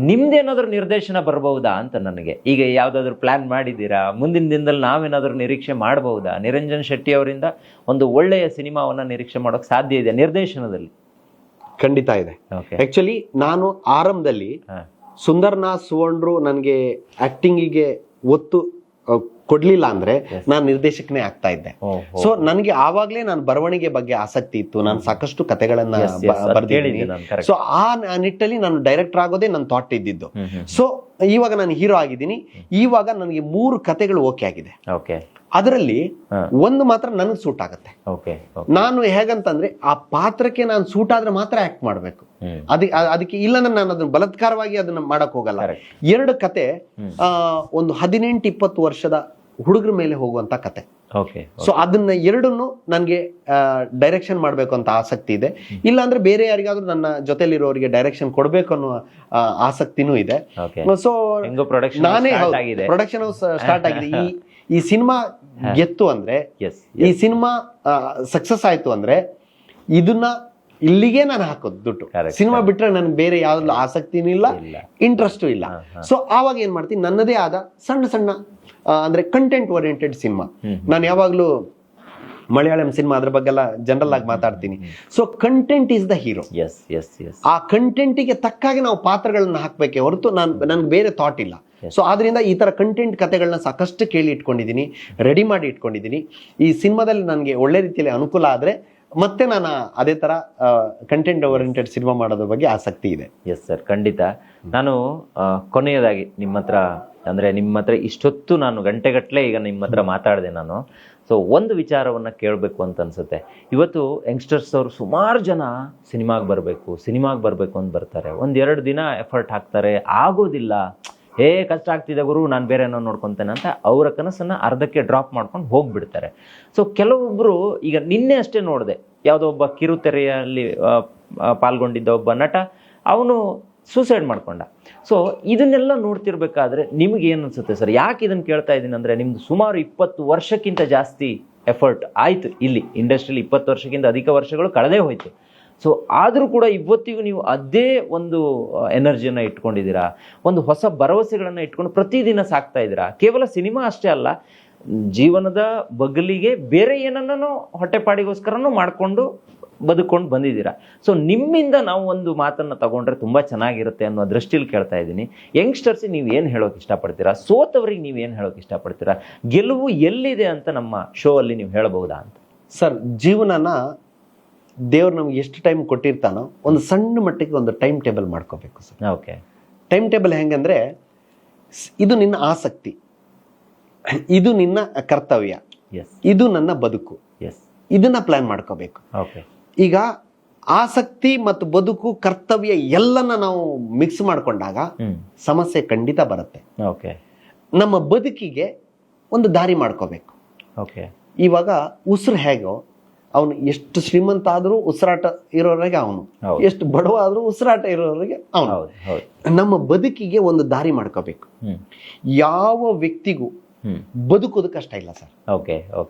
ನಿಮ್ದೇನಾದ್ರೂ ನಿರ್ದೇಶನ ಬರಬಹುದಾ ಅಂತ ನನಗೆ. ಈಗ ಯಾವ್ದಾದ್ರು ಪ್ಲಾನ್ ಮಾಡಿದ್ದೀರಾ? ಮುಂದಿನ ದಿನದಲ್ಲಿ ನಾವೇನಾದ್ರೂ ನಿರೀಕ್ಷೆ ಮಾಡಬಹುದಾ? ನಿರಂಜನ್ ಶೆಟ್ಟಿ ಅವರಿಂದ ಒಂದು ಒಳ್ಳೆಯ ಸಿನಿಮಾವನ್ನ ನಿರೀಕ್ಷೆ ಮಾಡೋಕೆ ಸಾಧ್ಯ ಇದೆ ನಿರ್ದೇಶನದಲ್ಲಿ? ಖಂಡಿತ ಇದೆ. ಆಕ್ಚುಲಿ ನಾನು ಆರಂಭದಲ್ಲಿ ಸುಂದರ್ನಾಥ್ ಸುವರ್ಣರು ನನಗೆ ಆಕ್ಟಿಂಗಿಗೆ ಒತ್ತು ಕೊಡ್ಲಿಲ್ಲ ಅಂದ್ರೆ ನಾನು ನಿರ್ದೇಶಕನೇ ಆಗ್ತಾ ಇದ್ದೆ. ಸೊ ನನಗೆ ಆವಾಗ್ಲೇ ನಾನು ಬರವಣಿಗೆ ಬಗ್ಗೆ ಆಸಕ್ತಿ ಇತ್ತು. ನಾನು ಸಾಕಷ್ಟು ಕಥೆಗಳನ್ನ ಬರ್ದಿದ್ದೀನಿ. ಸೊ ಆ ನಿಟ್ಟಲ್ಲಿ ನಾನು ಡೈರೆಕ್ಟರ್ ಆಗೋದೇ ನನ್ನ ಥಾಟ್ ಇದ್ದಿದ್ದು. ಸೊ ಇವಾಗ ನಾನು ಹೀರೋ ಆಗಿದ್ದೀನಿ. ಇವಾಗ ನನಗೆ 3 ಕಥೆಗಳು ಓಕೆ ಆಗಿದೆ. ಅದರಲ್ಲಿ ಒಂದು ಮಾತ್ರ ನನಗೆ ಸೂಟ್ ಆಗುತ್ತೆ. ನಾನು ಹೇಗಂತಂದ್ರೆ ಆ ಪಾತ್ರಕ್ಕೆ ನಾನು ಸೂಟ್ ಆದ್ರೆ ಮಾತ್ರ ಆಕ್ಟ್ ಮಾಡ್ಬೇಕು. ಅದಕ್ಕೆ ಇಲ್ಲಂದ್ರೆ ನಾನು ಅದನ್ನ ಬಲಾತ್ಕಾರವಾಗಿ ಅದನ್ನ ಮಾಡಕ್ ಹೋಗಲ್ಲ. 2 ಕತೆ ಒಂದು 18-20 ವರ್ಷದ ಹುಡುಗರ ಮೇಲೆ ಹೋಗುವಂತ ಕತೆ. ಸೊ ಅದನ್ನ ಎರಡನ್ನು ನನ್ಗೆ ಡೈರೆಕ್ಷನ್ ಮಾಡ್ಬೇಕು ಅಂತ ಆಸಕ್ತಿ ಇದೆ. ಇಲ್ಲ ಅಂದ್ರೆ ಬೇರೆ ಯಾರಿಗಾದ್ರೂ ನನ್ನ ಜೊತೆಲಿರೋರಿಗೆ ಡೈರೆಕ್ಷನ್ ಕೊಡ್ಬೇಕು ಅನ್ನೋ ಆಸಕ್ತಿನೂ ಇದೆ. ಸೊ ನಾನೇ ಪ್ರೊಡಕ್ಷನ್ ಹೌಸ್ ಸ್ಟಾರ್ಟ್ ಆಗಿದೆ. ಈ ಸಿನಿಮಾ ಗೆತ್ತು ಅಂದ್ರೆ, ಈ ಸಿನಿಮಾ ಸಕ್ಸಸ್ ಆಯ್ತು ಅಂದ್ರೆ ಇದನ್ನ ಇಲ್ಲಿಗೆ ನಾನು ಹಾಕೋದು ದುಡ್ಡು. ಸಿನಿಮಾ ಬಿಟ್ರೆ ನನ್ಗೆ ಬೇರೆ ಯಾವ್ದು ಆಸಕ್ತಿನೂ ಇಲ್ಲ, ಇಂಟ್ರೆಸ್ಟು ಇಲ್ಲ. ಸೊ ಆವಾಗ ಏನ್ ಮಾಡ್ತೀನಿ, ನನ್ನದೇ ಆದ ಸಣ್ಣ ಅಂದ್ರೆ ಕಂಟೆಂಟ್ ಓರಿಯೆಂಟೆಡ್ ಸಿನಿಮಾ. ನಾನು ಯಾವಾಗ್ಲೂ ಮಲಯಾಳಂ ಸಿನಿಮಾ ಅದ್ರ ಬಗ್ಗೆ ಎಲ್ಲ ಜನರಲ್ ಆಗಿ ಮಾತಾಡ್ತೀನಿ. So content is the hero. ಆ ಕಂಟೆಂಟಿಗೆ ತಕ್ಕಾಗಿ ನಾವು ಪಾತ್ರಗಳನ್ನ ಹಾಕ್ಬೇಕೆ ಹೊರತು ನನ್ಗೆ ಬೇರೆ ಥಾಟ್ ಇಲ್ಲ. ಸೊ ಆದ್ರಿಂದ ಈ ತರ ಕಂಟೆಂಟ್ ಕಥೆಗಳನ್ನ ಸಾಕಷ್ಟು ಕೇಳಿ ಇಟ್ಕೊಂಡಿದ್ದೀನಿ, ರೆಡಿ ಮಾಡಿ ಇಟ್ಕೊಂಡಿದ್ದೀನಿ. ಈ ಸಿನಿಮಾದಲ್ಲಿ ನನಗೆ ಒಳ್ಳೆ ರೀತಿಯಲ್ಲಿ ಅನುಕೂಲ ಆದ್ರೆ ಮತ್ತೆ ನಾನು ಅದೇ ತರ ಕಂಟೆಂಟ್ ಓರಿಯೆಂಟೆಡ್ ಸಿನಿಮಾ ಮಾಡೋದ್ರ ಬಗ್ಗೆ ಆಸಕ್ತಿ ಇದೆ. ಎಸ್ ಸರ್, ಖಂಡಿತ. ನಾನು ಕೊನೆಯದಾಗಿ ನಿಮ್ಮ ಹತ್ರ ಇಷ್ಟೊತ್ತು ನಾನು ಗಂಟೆಗಟ್ಟಲೆ ಈಗ ನಿಮ್ಮ ಹತ್ರ ಮಾತಾಡಿದೆ ನಾನು. ಸೊ ಒಂದು ವಿಚಾರವನ್ನ ಕೇಳಬೇಕು ಅಂತ ಅನ್ಸುತ್ತೆ. ಇವತ್ತು ಯಂಗ್ಸ್ಟರ್ಸ್ ಅವರು ಸುಮಾರು ಜನ ಸಿನಿಮಾಗೆ ಬರಬೇಕು ಅಂತ ಬರ್ತಾರೆ. 1-2 ದಿನ ಎಫರ್ಟ್ ಹಾಕ್ತಾರೆ, ಆಗೋದಿಲ್ಲ, ಕಷ್ಟ ಆಗ್ತಿದೆ ಗುರು, ನಾನು ಬೇರೆ ಏನೋ ನೋಡ್ಕೊತೇನೆ ಅಂತ ಅವರ ಕನಸನ್ನ ಅರ್ಧಕ್ಕೆ ಡ್ರಾಪ್ ಮಾಡ್ಕೊಂಡು ಹೋಗ್ಬಿಡ್ತಾರೆ. ಸೊ ಕೆಲವೊಬ್ರು, ಈಗ ನಿನ್ನೆ ಅಷ್ಟೇ ನೋಡಿದೆ, ಯಾವುದೋ ಒಬ್ಬ ಕಿರುತೆರೆಯಲ್ಲಿ ಪಾಲ್ಗೊಂಡಿದ್ದ ಒಬ್ಬ ನಟ, ಅವನು ಸೂಸೈಡ್ ಮಾಡ್ಕೊಂಡ. ಸೊ ಇದನ್ನೆಲ್ಲ ನೋಡ್ತಿರ್ಬೇಕಾದ್ರೆ ನಿಮ್ಗೆ ಏನು ಅನ್ಸುತ್ತೆ ಸರ್? ಯಾಕೆ ಇದನ್ನು ಕೇಳ್ತಾ ಇದ್ದೀನಿ ಅಂದರೆ, ನಿಮ್ದು ಸುಮಾರು 20 ವರ್ಷಕ್ಕಿಂತ ಜಾಸ್ತಿ ಎಫರ್ಟ್ ಆಯಿತು ಇಲ್ಲಿ ಇಂಡಸ್ಟ್ರಿಯಲ್ಲಿ. 20 ವರ್ಷಕ್ಕಿಂತ ಅಧಿಕ ವರ್ಷಗಳು ಕಳೆದೇ ಹೋಯ್ತು. ಸೊ ಆದರೂ ಕೂಡ ಇವತ್ತಿಗೂ ನೀವು ಅದೇ ಒಂದು ಎನರ್ಜಿಯನ್ನು ಇಟ್ಕೊಂಡಿದ್ದೀರಾ, ಒಂದು ಹೊಸ ಭರವಸೆಗಳನ್ನು ಇಟ್ಕೊಂಡು ಪ್ರತಿದಿನ ಸಾಕ್ತಾ ಇದ್ದೀರಾ. ಕೇವಲ ಸಿನಿಮಾ ಅಷ್ಟೇ ಅಲ್ಲ, ಜೀವನದ ಬಗಲಿಗೆ ಬೇರೆ ಏನನ್ನೂ ಹೊಟ್ಟೆಪಾಡಿಗೋಸ್ಕರನೂ ಮಾಡಿಕೊಂಡು ಬದುಕೊಂಡು ಬಂದಿದ್ದೀರಾ. ಸೊ ನಿಮ್ಮಿಂದ ನಾವು ಒಂದು ಮಾತನ್ನ ತಗೊಂಡ್ರೆ ತುಂಬಾ ಚೆನ್ನಾಗಿರುತ್ತೆ ಅನ್ನೋ ದೃಷ್ಟಿಯಲ್ಲಿ ಕೇಳ್ತಾ ಇದ್ದೀನಿ. ಯಂಗ್ಸ್ಟರ್ಸ್ ನೀವು ಏನು ಹೇಳೋಕೆ ಇಷ್ಟಪಡ್ತೀರಾ? ಸೋತವ್ರಿಗೆ ನೀವು ಏನು ಹೇಳೋಕೆ ಇಷ್ಟಪಡ್ತೀರಾ? ಗೆಲುವು ಎಲ್ಲಿದೆ ಅಂತ ನಮ್ಮ ಶೋ ಅಲ್ಲಿ ನೀವು ಹೇಳಬಹುದಾ ಅಂತ? ಸರ್, ಜೀವನನ ದೇವ್ರು ನಮ್ಗೆ ಎಷ್ಟು ಟೈಮ್ ಕೊಟ್ಟಿರ್ತಾನೋ ಒಂದು ಸಣ್ಣ ಮಟ್ಟಿಗೆ ಒಂದು ಟೈಮ್ ಟೇಬಲ್ ಮಾಡ್ಕೋಬೇಕು ಸರ್. ಓಕೆ. ಟೈಮ್ ಟೇಬಲ್ ಹೆಂಗಂದ್ರೆ, ಇದು ನಿನ್ನ ಆಸಕ್ತಿ, ಇದು ನಿನ್ನ ಕರ್ತವ್ಯ, ಇದು ನನ್ನ ಬದುಕು, ಇದನ್ನ ಪ್ಲಾನ್ ಮಾಡ್ಕೋಬೇಕು. ಈಗ ಆಸಕ್ತಿ ಮತ್ತು ಬದುಕು, ಕರ್ತವ್ಯ ಎಲ್ಲನ್ನ ನಾವು ಮಿಕ್ಸ್ ಮಾಡ್ಕೊಂಡಾಗ ಸಮಸ್ಯೆ ಖಂಡಿತ ಬರುತ್ತೆ. ನಮ್ಮ ಬದುಕಿಗೆ ಒಂದು ದಾರಿ ಮಾಡ್ಕೋಬೇಕು. ಇವಾಗ ಉಸಿರು ಹೇಗೋ, ಅವನು ಎಷ್ಟು ಶ್ರೀಮಂತ ಆದ್ರೂ ಉಸಿರಾಟ ಇರೋರಿಗೆ ಅವನು, ಎಷ್ಟು ಬಡವ ಆದ್ರೂ ಉಸಿರಾಟ ಇರೋರಿಗೆ ಅವನು. ನಮ್ಮ ಬದುಕಿಗೆ ಒಂದು ದಾರಿ ಮಾಡ್ಕೋಬೇಕು. ಯಾವ ವ್ಯಕ್ತಿಗೂ ಬದುಕೋದು ಕಷ್ಟ ಇಲ್ಲ ಸರ್.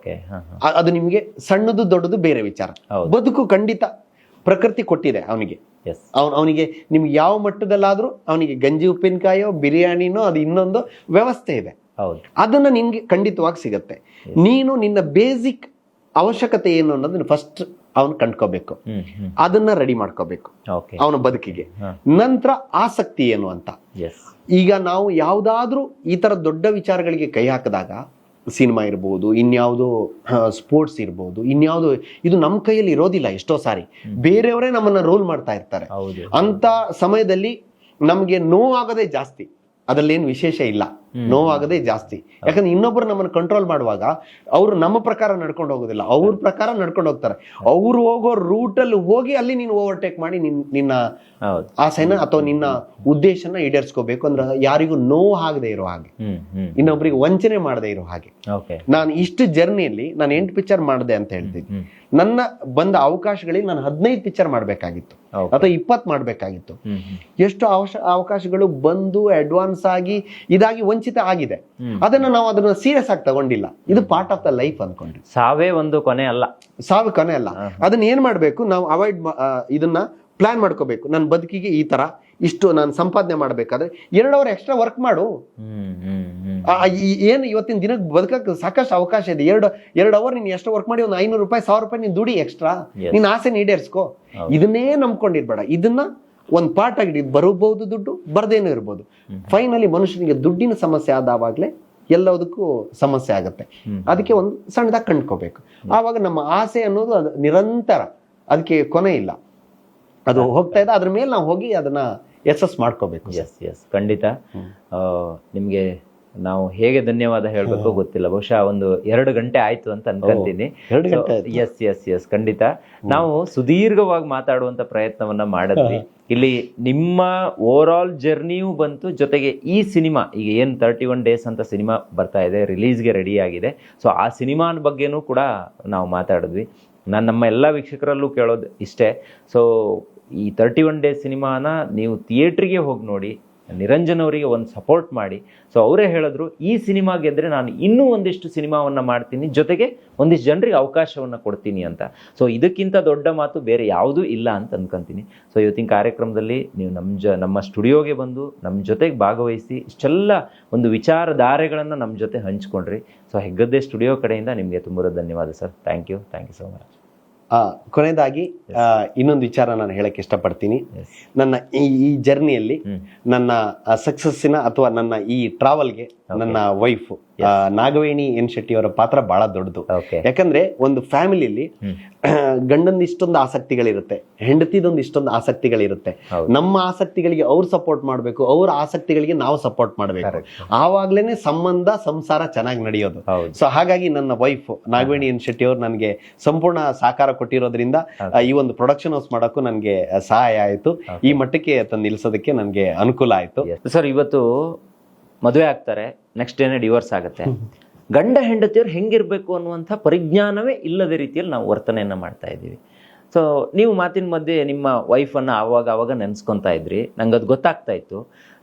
ಅದು ನಿಮ್ಗೆ ಸಣ್ಣದು ದೊಡ್ಡದು ಬೇರೆ ವಿಚಾರ. ಬದುಕು ಖಂಡಿತ ಪ್ರಕೃತಿ ಕೊಟ್ಟಿದೆ ಅವನಿಗೆ. ಅವನಿಗೆ ನಿಮ್ಗೆ ಯಾವ ಮಟ್ಟದಲ್ಲಾದ್ರೂ ಅವನಿಗೆ ಗಂಜಿ ಉಪ್ಪಿನಕಾಯೋ ಬಿರಿಯಾನಿನೋ ಅದು ಇನ್ನೊಂದು ವ್ಯವಸ್ಥೆ ಇದೆ. ಅದನ್ನ ನಿನ್ಗೆ ಖಂಡಿತವಾಗಿ ಸಿಗತ್ತೆ. ನೀನು ನಿನ್ನ ಬೇಸಿಕ್ ಅವಶ್ಯಕತೆ ಏನು ಅನ್ನೋದನ್ನ ಫಸ್ಟ್ ಅವನು ಕಂಡ್ಕೋಬೇಕು, ಅದನ್ನ ರೆಡಿ ಮಾಡ್ಕೋಬೇಕು ಅವನ ಬದುಕಿಗೆ. ನಂತರ ಆಸಕ್ತಿ ಏನು ಅಂತ. ಈಗ ನಾವು ಯಾವ್ದಾದ್ರೂ ಈ ತರ ದೊಡ್ಡ ವಿಚಾರಗಳಿಗೆ ಕೈ ಹಾಕಿದಾಗ ಸಿನಿಮಾ ಇರ್ಬೋದು, ಇನ್ಯಾವುದೋ ಸ್ಪೋರ್ಟ್ಸ್ ಇರ್ಬೋದು, ಇನ್ಯಾವುದೋ, ಇದು ನಮ್ಮ ಕೈಯಲ್ಲಿ ಇರೋದಿಲ್ಲ. ಎಷ್ಟೋ ಸಾರಿ ಬೇರೆಯವರೇ ನಮ್ಮನ್ನ ರೂಲ್ ಮಾಡ್ತಾ ಇರ್ತಾರೆ. ಅಂತ ಸಮಯದಲ್ಲಿ ನಮ್ಗೆ ನೋವಾಗದೇ ಜಾಸ್ತಿ, ಅದ್ರಲ್ಲೇನು ವಿಶೇಷ ಇಲ್ಲ, ನೋವಾಗದೇ ಜಾಸ್ತಿ. ಯಾಕಂದ್ರೆ ಇನ್ನೊಬ್ರು ನಮ್ಮನ್ನು ಕಂಟ್ರೋಲ್ ಮಾಡುವಾಗ ಅವ್ರು ನಮ್ಮ ಪ್ರಕಾರ ನಡ್ಕೊಂಡು ಹೋಗೋದಿಲ್ಲ, ಅವ್ರ ಪ್ರಕಾರ ನಡ್ಕೊಂಡು ಹೋಗ್ತಾರೆ. ಅವ್ರು ಹೋಗೋ ರೂಟ್ ಅಲ್ಲಿ ಹೋಗಿ ಅಲ್ಲಿ ನೀನು ಓವರ್ಟೇಕ್ ಮಾಡಿ ನಿನ್ನ ಆಸೆನ ಅಥವಾ ನಿನ್ನ ಉದ್ದೇಶನ ಈಡೇರಿಸ್ಕೋಬೇಕು. ಅಂದ್ರೆ ಯಾರಿಗೂ ನೋವು ಆಗದೆ ಇರೋ ಹಾಗೆ, ಇನ್ನೊಬ್ರಿಗೆ ವಂಚನೆ ಮಾಡದೆ ಇರೋ ಹಾಗೆ. ನಾನು ಇಷ್ಟು ಜರ್ನಿಯಲ್ಲಿ ನಾನು 8 ಪಿಕ್ಚರ್ ಮಾಡಿದೆ ಅಂತ ಹೇಳ್ತೀನಿ. ನನ್ನ ಬಂದ ಅವಕಾಶಗಳಿಗೆ ನಾನು 15 ಪಿಕ್ಚರ್ ಮಾಡ್ಬೇಕಾಗಿತ್ತು ಅಥವಾ 20 ಮಾಡ್ಬೇಕಾಗಿತ್ತು. ಎಷ್ಟು ಅವಕಾಶಗಳು ಬಂದು ಅಡ್ವಾನ್ಸ್ ಆಗಿ ಇದಾಗಿ ವಂಚಿತ ಆಗಿದೆ. ಅದನ್ನ ಸೀರಿಯಸ್ ಆಗಿ ತಗೊಂಡಿಲ್ಲ. ಇದು ಪಾರ್ಟ್ ಆಫ್ ದ ಲೈಫ್ ಅನ್ಕೊಂಡ್ರಿ. ಸಾವೇ ಒಂದು ಕೊನೆ ಅಲ್ಲ, ಸಾವು ಕೊನೆ ಅಲ್ಲ. ಅದನ್ನ ಏನ್ ಮಾಡ್ಬೇಕು ನಾವು ಅವಾಯ್ಡ್, ಇದನ್ನ ಪ್ಲಾನ್ ಮಾಡ್ಕೋಬೇಕು. ನನ್ನ ಬದುಕಿಗೆ ಈ ತರ ಇಷ್ಟು ನಾನು ಸಂಪಾದನೆ ಮಾಡ್ಬೇಕಾದ್ರೆ 2 ಅವರ್ ಎಕ್ಸ್ಟ್ರಾ ವರ್ಕ್ ಮಾಡು. ಏನು ಇವತ್ತಿನ ದಿನಕ್ಕೆ ಬದುಕಕ್ಕೆ ಸಾಕಷ್ಟು ಅವಕಾಶ ಇದೆ. 2 ಅವರ್ ನೀನು ಎಷ್ಟು ವರ್ಕ್ ಮಾಡಿ ಒಂದು 500 ರೂಪಾಯಿ 1000 ರೂಪಾಯಿ ನೀನು ದುಡಿ ಎಕ್ಸ್ಟ್ರಾ, ನಿನ್ನ ಆಸೆ ಈಡೇರಿಸ್ಕೋ. ಇದನ್ನೇ ನಂಬ್ಕೊಂಡಿರ್ಬೇಡ. ಇದನ್ನ ಒಂದು ಪಾರ್ಟ್ ಆಗಿ ಬರಬಹುದು ದುಡ್ಡು, ಬರ್ದೇನೂ ಇರ್ಬೋದು. ಫೈನಲಿ ಮನುಷ್ಯನಿಗೆ ದುಡ್ಡಿನ ಸಮಸ್ಯೆ ಆದಾವಾಗ್ಲೇ ಎಲ್ಲದಕ್ಕೂ ಸಮಸ್ಯೆ ಆಗುತ್ತೆ. ಅದಕ್ಕೆ ಒಂದು ಸಣ್ಣದಾಗಿ ಕಂಡ್ಕೋಬೇಕು. ಆವಾಗ ನಮ್ಮ ಆಸೆ ಅನ್ನೋದು ಅದು ನಿರಂತರ, ಅದಕ್ಕೆ ಕೊನೆ ಇಲ್ಲ. ಅದು ಹೋಗ್ತಾ ಇದೆ, ಅದ್ರ ಮೇಲೆ ನಾವು ಹೋಗಿ ಅದನ್ನ ಯಶಸ್ ಮಾಡ್ಕೋಬೇಕು. ಎಸ್ ಖಂಡಿತ. ನಿಮ್ಗೆ ನಾವು ಹೇಗೆ ಧನ್ಯವಾದ ಹೇಳ್ಬೇಕು ಗೊತ್ತಿಲ್ಲ. ಬಹುಶಃ ಒಂದು 2 ಗಂಟೆ ಆಯ್ತು ಅಂತ ಅನ್ಕೊಂತೀನಿ. ಎಸ್ ಖಂಡಿತ. ನಾವು ಸುದೀರ್ಘವಾಗಿ ಮಾತಾಡುವಂತ ಪ್ರಯತ್ನವನ್ನ ಮಾಡಿದ್ವಿ. ಇಲ್ಲಿ ನಿಮ್ಮ ಓವರ್ ಆಲ್ ಜರ್ನಿಯೂ ಬಂತು, ಜೊತೆಗೆ ಈ ಸಿನಿಮಾ ಈಗ ಏನು 31 ಡೇಸ್ ಅಂತ ಸಿನಿಮಾ ಬರ್ತಾ ಇದೆ, ರಿಲೀಸ್ಗೆ ರೆಡಿ ಆಗಿದೆ. ಸೊ ಆ ಸಿನಿಮಾನ ಬಗ್ಗೆನೂ ಕೂಡ ನಾವು ಮಾತಾಡಿದ್ವಿ. ನಮ್ಮ ಎಲ್ಲ ವೀಕ್ಷಕರಲ್ಲೂ ಕೇಳೋದು ಇಷ್ಟೇ. ಸೊ ಈ 31 ಡೇಸ್ ಸಿನಿಮಾನ ನೀವು ಥಿಯೇಟ್ರಿಗೆ ಹೋಗಿ ನೋಡಿ, ನಿರಂಜನ್ ಅವರಿಗೆ ಒಂದು ಸಪೋರ್ಟ್ ಮಾಡಿ. ಸೊ ಅವರೇ ಹೇಳಿದ್ರು, ಈ ಸಿನಿಮಾ ಗೆದ್ರೆ ನಾನು ಇನ್ನೂ ಒಂದಿಷ್ಟು ಸಿನಿಮಾವನ್ನು ಮಾಡ್ತೀನಿ, ಜೊತೆಗೆ ಒಂದಿಷ್ಟು ಜನರಿಗೆ ಅವಕಾಶವನ್ನು ಕೊಡ್ತೀನಿ ಅಂತ. ಸೊ ಇದಕ್ಕಿಂತ ದೊಡ್ಡ ಮಾತು ಬೇರೆ ಯಾವುದೂ ಇಲ್ಲ ಅಂತ ಅನ್ಕೊಂತೀನಿ. ಸೊ ಇವತ್ತಿನ ಕಾರ್ಯಕ್ರಮದಲ್ಲಿ ನೀವು ನಮ್ಮ ಸ್ಟುಡಿಯೋಗೆ ಬಂದು ನಮ್ಮ ಜೊತೆಗೆ ಭಾಗವಹಿಸಿ ಇಷ್ಟೆಲ್ಲ ಒಂದು ವಿಚಾರಧಾರೆಗಳನ್ನು ನಮ್ಮ ಜೊತೆ ಹಂಚ್ಕೊಂಡ್ರಿ. ಸೊ ಹೆಗ್ಗದ್ದೆ ಸ್ಟುಡಿಯೋ ಕಡೆಯಿಂದ ನಿಮಗೆ ತುಂಬ ಧನ್ಯವಾದ sir. Thank you so much. ಕೊನೆಯದಾಗಿ ಇನ್ನೊಂದು ವಿಚಾರ ನಾನು ಹೇಳಕ್ ಇಷ್ಟಪಡ್ತೀನಿ. ನನ್ನ ಈ ಜರ್ನಿಯಲ್ಲಿ ನನ್ನ ಸಕ್ಸಸ್ಸಿನ ಅಥವಾ ನನ್ನ ಈ ಟ್ರಾವೆಲ್ಗೆ ನನ್ನ ವೈಫ್ ನಾಗವೇಣಿ ಎನ್ ಶೆಟ್ಟಿ ಅವರ ಪಾತ್ರ ಬಹಳ ದೊಡ್ಡದು. ಯಾಕಂದ್ರೆ ಒಂದು ಫ್ಯಾಮಿಲಿಯಲ್ಲಿ ಗಂಡಂದು ಇಷ್ಟೊಂದು ಆಸಕ್ತಿಗಳಿರುತ್ತೆ, ಹೆಂಡತಿದೊಂದು ಇಷ್ಟೊಂದು ಆಸಕ್ತಿಗಳಿರುತ್ತೆ. ನಮ್ಮ ಆಸಕ್ತಿಗಳಿಗೆ ಅವ್ರು ಸಪೋರ್ಟ್ ಮಾಡ್ಬೇಕು, ಅವ್ರ ಆಸಕ್ತಿಗಳಿಗೆ ನಾವು ಸಪೋರ್ಟ್ ಮಾಡ್ಬೇಕು. ಆವಾಗ್ಲೇನೆ ಸಂಬಂಧ ಸಂಸಾರ ಚೆನ್ನಾಗಿ ನಡೆಯೋದು. ಸೊ ಹಾಗಾಗಿ ನನ್ನ ವೈಫ್ ನಾಗವೇಣಿ ಎನ್ ಶೆಟ್ಟಿ ಅವರು ನನಗೆ ಸಂಪೂರ್ಣ ಸಹಕಾರ ಕೊಟ್ಟಿರೋದ್ರಿಂದ ಈ ಒಂದು ಪ್ರೊಡಕ್ಷನ್ ಹೌಸ್ ಮಾಡೋಕ್ಕೂ ನನಗೆ ಸಹಾಯ ಆಯ್ತು. ಈ ಮಟ್ಟಕ್ಕೆ ತಂದು ನಿಲ್ಸೋದಕ್ಕೆ ನನಗೆ ಅನುಕೂಲ ಆಯ್ತು. ಸರ್, ಇವತ್ತು ಮದುವೆ ಆಗ್ತಾರೆ, ನೆಕ್ಸ್ಟ್ ಡೇನೇ ಡಿವೋರ್ಸ್ ಆಗುತ್ತೆ. ಗಂಡ ಹೆಂಡತಿಯವ್ರು ಹೆಂಗಿರ್ಬೇಕು ಅನ್ನುವಂಥ ಪರಿಜ್ಞಾನವೇ ಇಲ್ಲದ ರೀತಿಯಲ್ಲಿ ನಾವು ವರ್ತನೆಯನ್ನ ಮಾಡ್ತಾ ಇದ್ದೀವಿ. ಸೊ ನೀವು ಮಾತಿನ ಮಧ್ಯೆ ನಿಮ್ಮ ವೈಫನ್ನು ಆವಾಗ ನೆನೆಸ್ಕೊತಾ ಇದ್ರಿ, ನಂಗೆ ಅದು ಗೊತ್ತಾಗ್ತಾ ಇತ್ತು.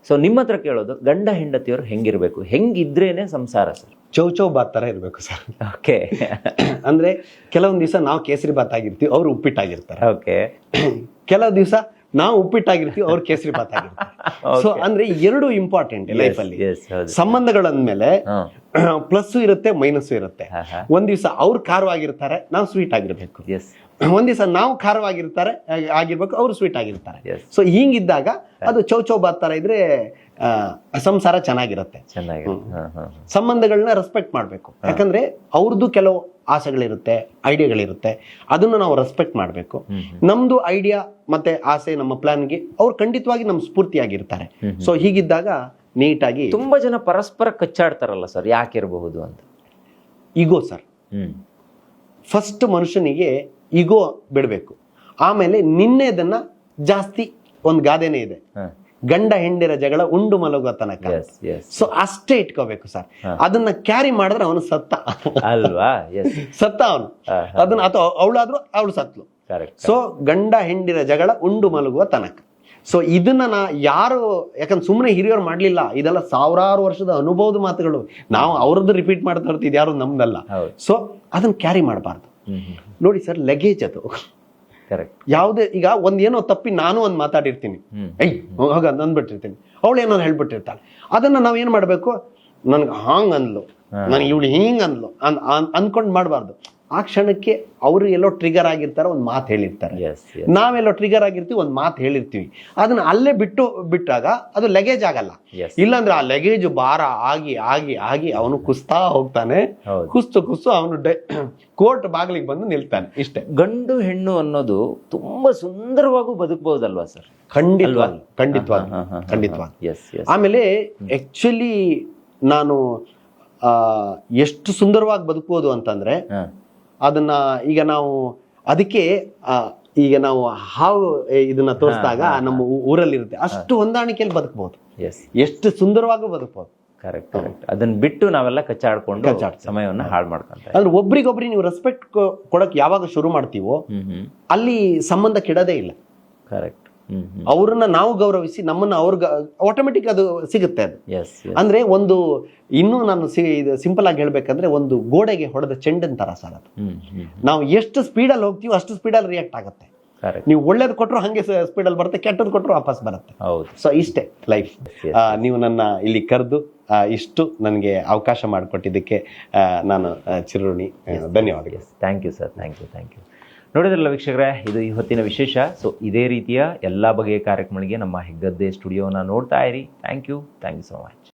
ಸೊ ನಿಮ್ಮ ಹತ್ರ ಕೇಳೋದು, ಗಂಡ ಹೆಂಡತಿಯವ್ರು ಹೆಂಗಿರ್ಬೇಕು, ಹೆಂಗಿದ್ರೇನೆ ಸಂಸಾರ ಸರ್? ಚೌಚೌ ಬಾತ್ ತರ ಇರ್ಬೇಕು ಸರ್. ಓಕೆ. ಅಂದ್ರೆ ಕೆಲವೊಂದ್ ದಿವಸ ನಾವು ಕೇಸರಿ ಬಾತ್ ಆಗಿರ್ತೀವಿ, ಅವ್ರು ಉಪ್ಪಿಟ್ಟಾಗಿರ್ತಾರೆ. ಓಕೆ. ಕೆಲವು ದಿವಸ ನಾವು ಉಪ್ಪಿಟ್ಟಾಗಿರ್ತೀವಿ, ಅವ್ರು ಕೇಸರಿ ಬಾತ್ ಆಗಿರ್ತಾರೆ. ಸೊ ಅಂದ್ರೆ 2 ಇಂಪಾರ್ಟೆಂಟ್ ಲೈಫ್ ಅಲ್ಲಿ. ಸಂಬಂಧಗಳಂದ್ಮೇಲೆ ಪ್ಲಸ್ ಇರುತ್ತೆ, ಮೈನಸ್ ಇರುತ್ತೆ. ಒಂದ್ ದಿವಸ ಅವ್ರು ಖಾರವಾಗಿರ್ತಾರೆ, ನಾವು ಸ್ವೀಟ್ ಆಗಿರ್ಬೇಕು. ಒಂದ್ ದಿವಸ ನಾವು ಆಗಿರ್ಬೇಕು, ಅವ್ರು ಸ್ವೀಟ್ ಆಗಿರ್ತಾರೆ. ಸೊ ಹಿಂಗಿದ್ದಾಗ ಅದು ಚೌಚೌ ಬಾತ್ ತರ ಇದ್ರೆ ಸಂಸಾರ ಚೆನ್ನಾಗಿರುತ್ತೆ. ಸಂಬಂಧಗಳನ್ನ ರೆಸ್ಪೆಕ್ಟ್ ಮಾಡ್ಬೇಕು. ಯಾಕಂದ್ರೆ ಅವ್ರದ್ದು ಕೆಲವು ಆಸೆಗಳಿರುತ್ತೆ, ಐಡಿಯಾಗಳಿರುತ್ತೆ, ಅದನ್ನು ನಾವು ರೆಸ್ಪೆಕ್ಟ್ ಮಾಡ್ಬೇಕು. ನಮ್ದು ಐಡಿಯಾ ಮತ್ತೆ ಆಸೆ, ನಮ್ಮ ಪ್ಲಾನ್ಗೆ ಅವ್ರು ಖಂಡಿತವಾಗಿ ನಮ್ ಸ್ಫೂರ್ತಿಯಾಗಿರ್ತಾರೆ. ಸೊ ಹೀಗಿದ್ದಾಗ ನೀಟಾಗಿ. ತುಂಬಾ ಜನ ಪರಸ್ಪರ ಕಚ್ಚಾಡ್ತಾರಲ್ಲ ಸರ್, ಯಾಕಿರಬಹುದು ಅಂತ? ಈಗೋ ಸರ್. ಫಸ್ಟ್ ಮನುಷ್ಯನಿಗೆ ಈಗೋ ಬಿಡ್ಬೇಕು, ಆಮೇಲೆ ನಿನ್ನೆದನ್ನ ಜಾಸ್ತಿ. ಒಂದು ಗಾದೆನೇ ಇದೆ, ಗಂಡ ಹೆಂಡಿರ ಜಗಳ ಉಂಡು ಮಲಗುವ ತನಕ. ಸೊ ಅಷ್ಟೇ ಇಟ್ಕೋಬೇಕು ಸರ್. ಅದನ್ನ ಕ್ಯಾರಿ ಮಾಡಿದ್ರೆ ಅವನು ಸತ್ತ ಅಲ್ವಾ? ಸತ್ತ ಅವನು. ಅದನ್ನ ಅಥವಾ ಅವಳಾದ್ರೂ ಅವಳು ಸತ್ಲು. ಸೊ ಗಂಡ ಹೆಂಡಿರ ಜಗಳ ಉಂಡು ಮಲಗುವ ತನಕ. ಸೊ ಇದನ್ನ ಯಾರು, ಯಾಕಂದ್ರೆ ಸುಮ್ಮನೆ ಹಿರಿಯರು ಮಾಡ್ಲಿಲ್ಲ, ಇದೆಲ್ಲ ಸಾವಿರಾರು ವರ್ಷದ ಅನುಭವದ ಮಾತುಗಳು. ನಾವು ಅವ್ರದ್ದು ರಿಪೀಟ್ ಮಾಡ್ತಾ ಇರ್ತೀವಿ, ಯಾರು ನಮ್ದಲ್ಲ. ಸೊ ಅದನ್ನ ಕ್ಯಾರಿ ಮಾಡಬಾರ್ದು. ನೋಡಿ ಸರ್, ಲಗೇಜ್ ಅದು ಯಾವುದೇ. ಈಗ ಒಂದೇನೋ ತಪ್ಪಿ ನಾನು ಒಂದ್ ಮಾತಾಡಿರ್ತೀನಿ, ಹೋಗ ಅಂದ್ಬಿಟ್ಟಿರ್ತೀನಿ, ಅವಳು ಏನೋ ಹೇಳ್ಬಿಟ್ಟಿರ್ತಾಳೆ. ಅದನ್ನ ನಾವ್ ಏನ್ ಮಾಡ್ಬೇಕು, ನನ್ಗೆ ಹಾಂಗ್ ಅಂದ್ಲು, ನನ್ಗೆ ಇವಳು ಹಿಂಗ್ ಅಂದ್ಲು ಅನ್ಕೊಂಡ್ ಮಾಡ್ಬಾರ್ದು. ಆ ಕ್ಷಣಕ್ಕೆ ಅವರು ಎಲ್ಲೋ ಟ್ರಿಗರ್ ಆಗಿರ್ತಾರೆ, ಒಂದು ಮಾತು ಹೇಳಿರ್ತಾರೆ, ನಾವೆಲ್ಲೋ ಟ್ರಿಗರ್ ಆಗಿರ್ತೀವಿ, ಒಂದು ಮಾತು ಹೇಳಿರ್ತೀವಿ, ಅದನ್ನ ಅಲ್ಲೇ ಬಿಟ್ಟಾಗ ಅದು ಲಗೇಜ್ ಆಗಲ್ಲ. ಇಲ್ಲಾಂದ್ರೆ ಆ ಲಗೇಜ್ ಭಾರ ಆಗಿ ಆಗಿ ಆಗಿ ಅವನು ಕುಸ್ತಾ ಹೋಗ್ತಾನೆ, ಕುಸ್ತು ಅವನು ಕೋರ್ಟ್ ಬಾಗಿಲಿಗೆ ಬಂದು ನಿಲ್ತಾನೆ. ಇಷ್ಟೇ. ಗಂಡು ಹೆಣ್ಣು ಅನ್ನೋದು ತುಂಬಾ ಸುಂದರವಾಗೂ ಬದುಕಬಹುದಲ್ವಾ ಸರ್? ಖಂಡಿತವಾಗಿ. ಆಮೇಲೆ ಆಕ್ಚುಲಿ ನಾನು ಎಷ್ಟು ಸುಂದರವಾಗಿ ಬದುಕಬಹುದು ಅಂತಂದ್ರೆ ಅದನ್ನ ಈಗ ನಾವು ಅದಕ್ಕೆ ಈಗ ನಾವು ಹಾವು ಇದನ್ನ ತೋರಿಸಿದಾಗ ನಮ್ಮ ಊರಲ್ಲಿ ಇರುತ್ತೆ, ಅಷ್ಟು ಹೊಂದಾಣಿಕೆಯಲ್ಲಿ ಬದುಕಬಹುದು, ಎಷ್ಟು ಸುಂದರವಾಗೂ ಬದುಕಬಹುದು. ಕರೆಕ್ಟ್. ಅದನ್ನ ಬಿಟ್ಟು ನಾವೆಲ್ಲ ಕಚ್ಚಾಡ್ಕೊಂಡು ಸಮಯವನ್ನ ಹಾಳು ಮಾಡ್ಕೊಂತ ಅಂದ್ರೆ ಒಬ್ರಿಗೊಬ್ರಿಗೆ ನೀವು ರೆಸ್ಪೆಕ್ಟ್ ಕೊಡಕ್ ಯಾವಾಗ ಶುರು ಮಾಡ್ತೀವೋ ಅಲ್ಲಿ ಸಂಬಂಧ ಕೆಡೋದೇ ಇಲ್ಲ. ಕರೆಕ್ಟ್. ಅವ್ರನ್ನ ನಾವು ಗೌರವಿಸಿ ನಮ್ಮನ್ನ ಅವ್ರಿಗೆ ಆಟೋಮೆಟಿಕ್ ಅದು ಸಿಗುತ್ತೆ. ಅದು ಅಂದ್ರೆ ಒಂದು ಇನ್ನೂ ನಾನು ಸಿಂಪಲ್ ಆಗಿ ಹೇಳ್ಬೇಕಂದ್ರೆ ಒಂದು ಗೋಡೆಗೆ ಹೊಡೆದ ಚೆಂಡನ್ ತರ ಸರ್ ಅದು. ನಾವು ಎಷ್ಟು ಸ್ಪೀಡಲ್ಲಿ ಹೋಗ್ತೀವೋ ಅಷ್ಟು ಸ್ಪೀಡಲ್ಲಿ ರಿಯಾಕ್ಟ್ ಆಗುತ್ತೆ. ನೀವು ಒಳ್ಳೇದು ಕೊಟ್ಟರು ಹಂಗೆ ಸ್ಪೀಡಲ್ಲಿ ಬರುತ್ತೆ, ಕೆಟ್ಟದ್ದು ಕೊಟ್ಟರು ವಾಪಸ್ ಬರುತ್ತೆ. ಸೊ ಇಷ್ಟೇ ಲೈಫ್. ನೀವು ನನ್ನ ಇಲ್ಲಿ ಕರೆದು ಇಷ್ಟು ನನಗೆ ಅವಕಾಶ ಮಾಡಿಕೊಟ್ಟಿದ್ದಕ್ಕೆ ನಾನು ಚಿರಋಣಿ. ಧನ್ಯವಾದಗಳು. Thank you sir. Thank you. ನೋಡಿದ್ರಲ್ಲ ವೀಕ್ಷಕರೇ, ಇದು ಈ ಹೊತ್ತಿನ ವಿಶೇಷ. ಸೊ ಇದೇ ರೀತಿಯ ಎಲ್ಲ ಬಗೆಯ ಕಾರ್ಯಕ್ರಮಗಳಿಗೆ ನಮ್ಮ ಹೆಗ್ಗದ್ದೆ ಸ್ಟುಡಿಯೋನ ನೋಡ್ತಾ ಇರಿ. Thank you so much.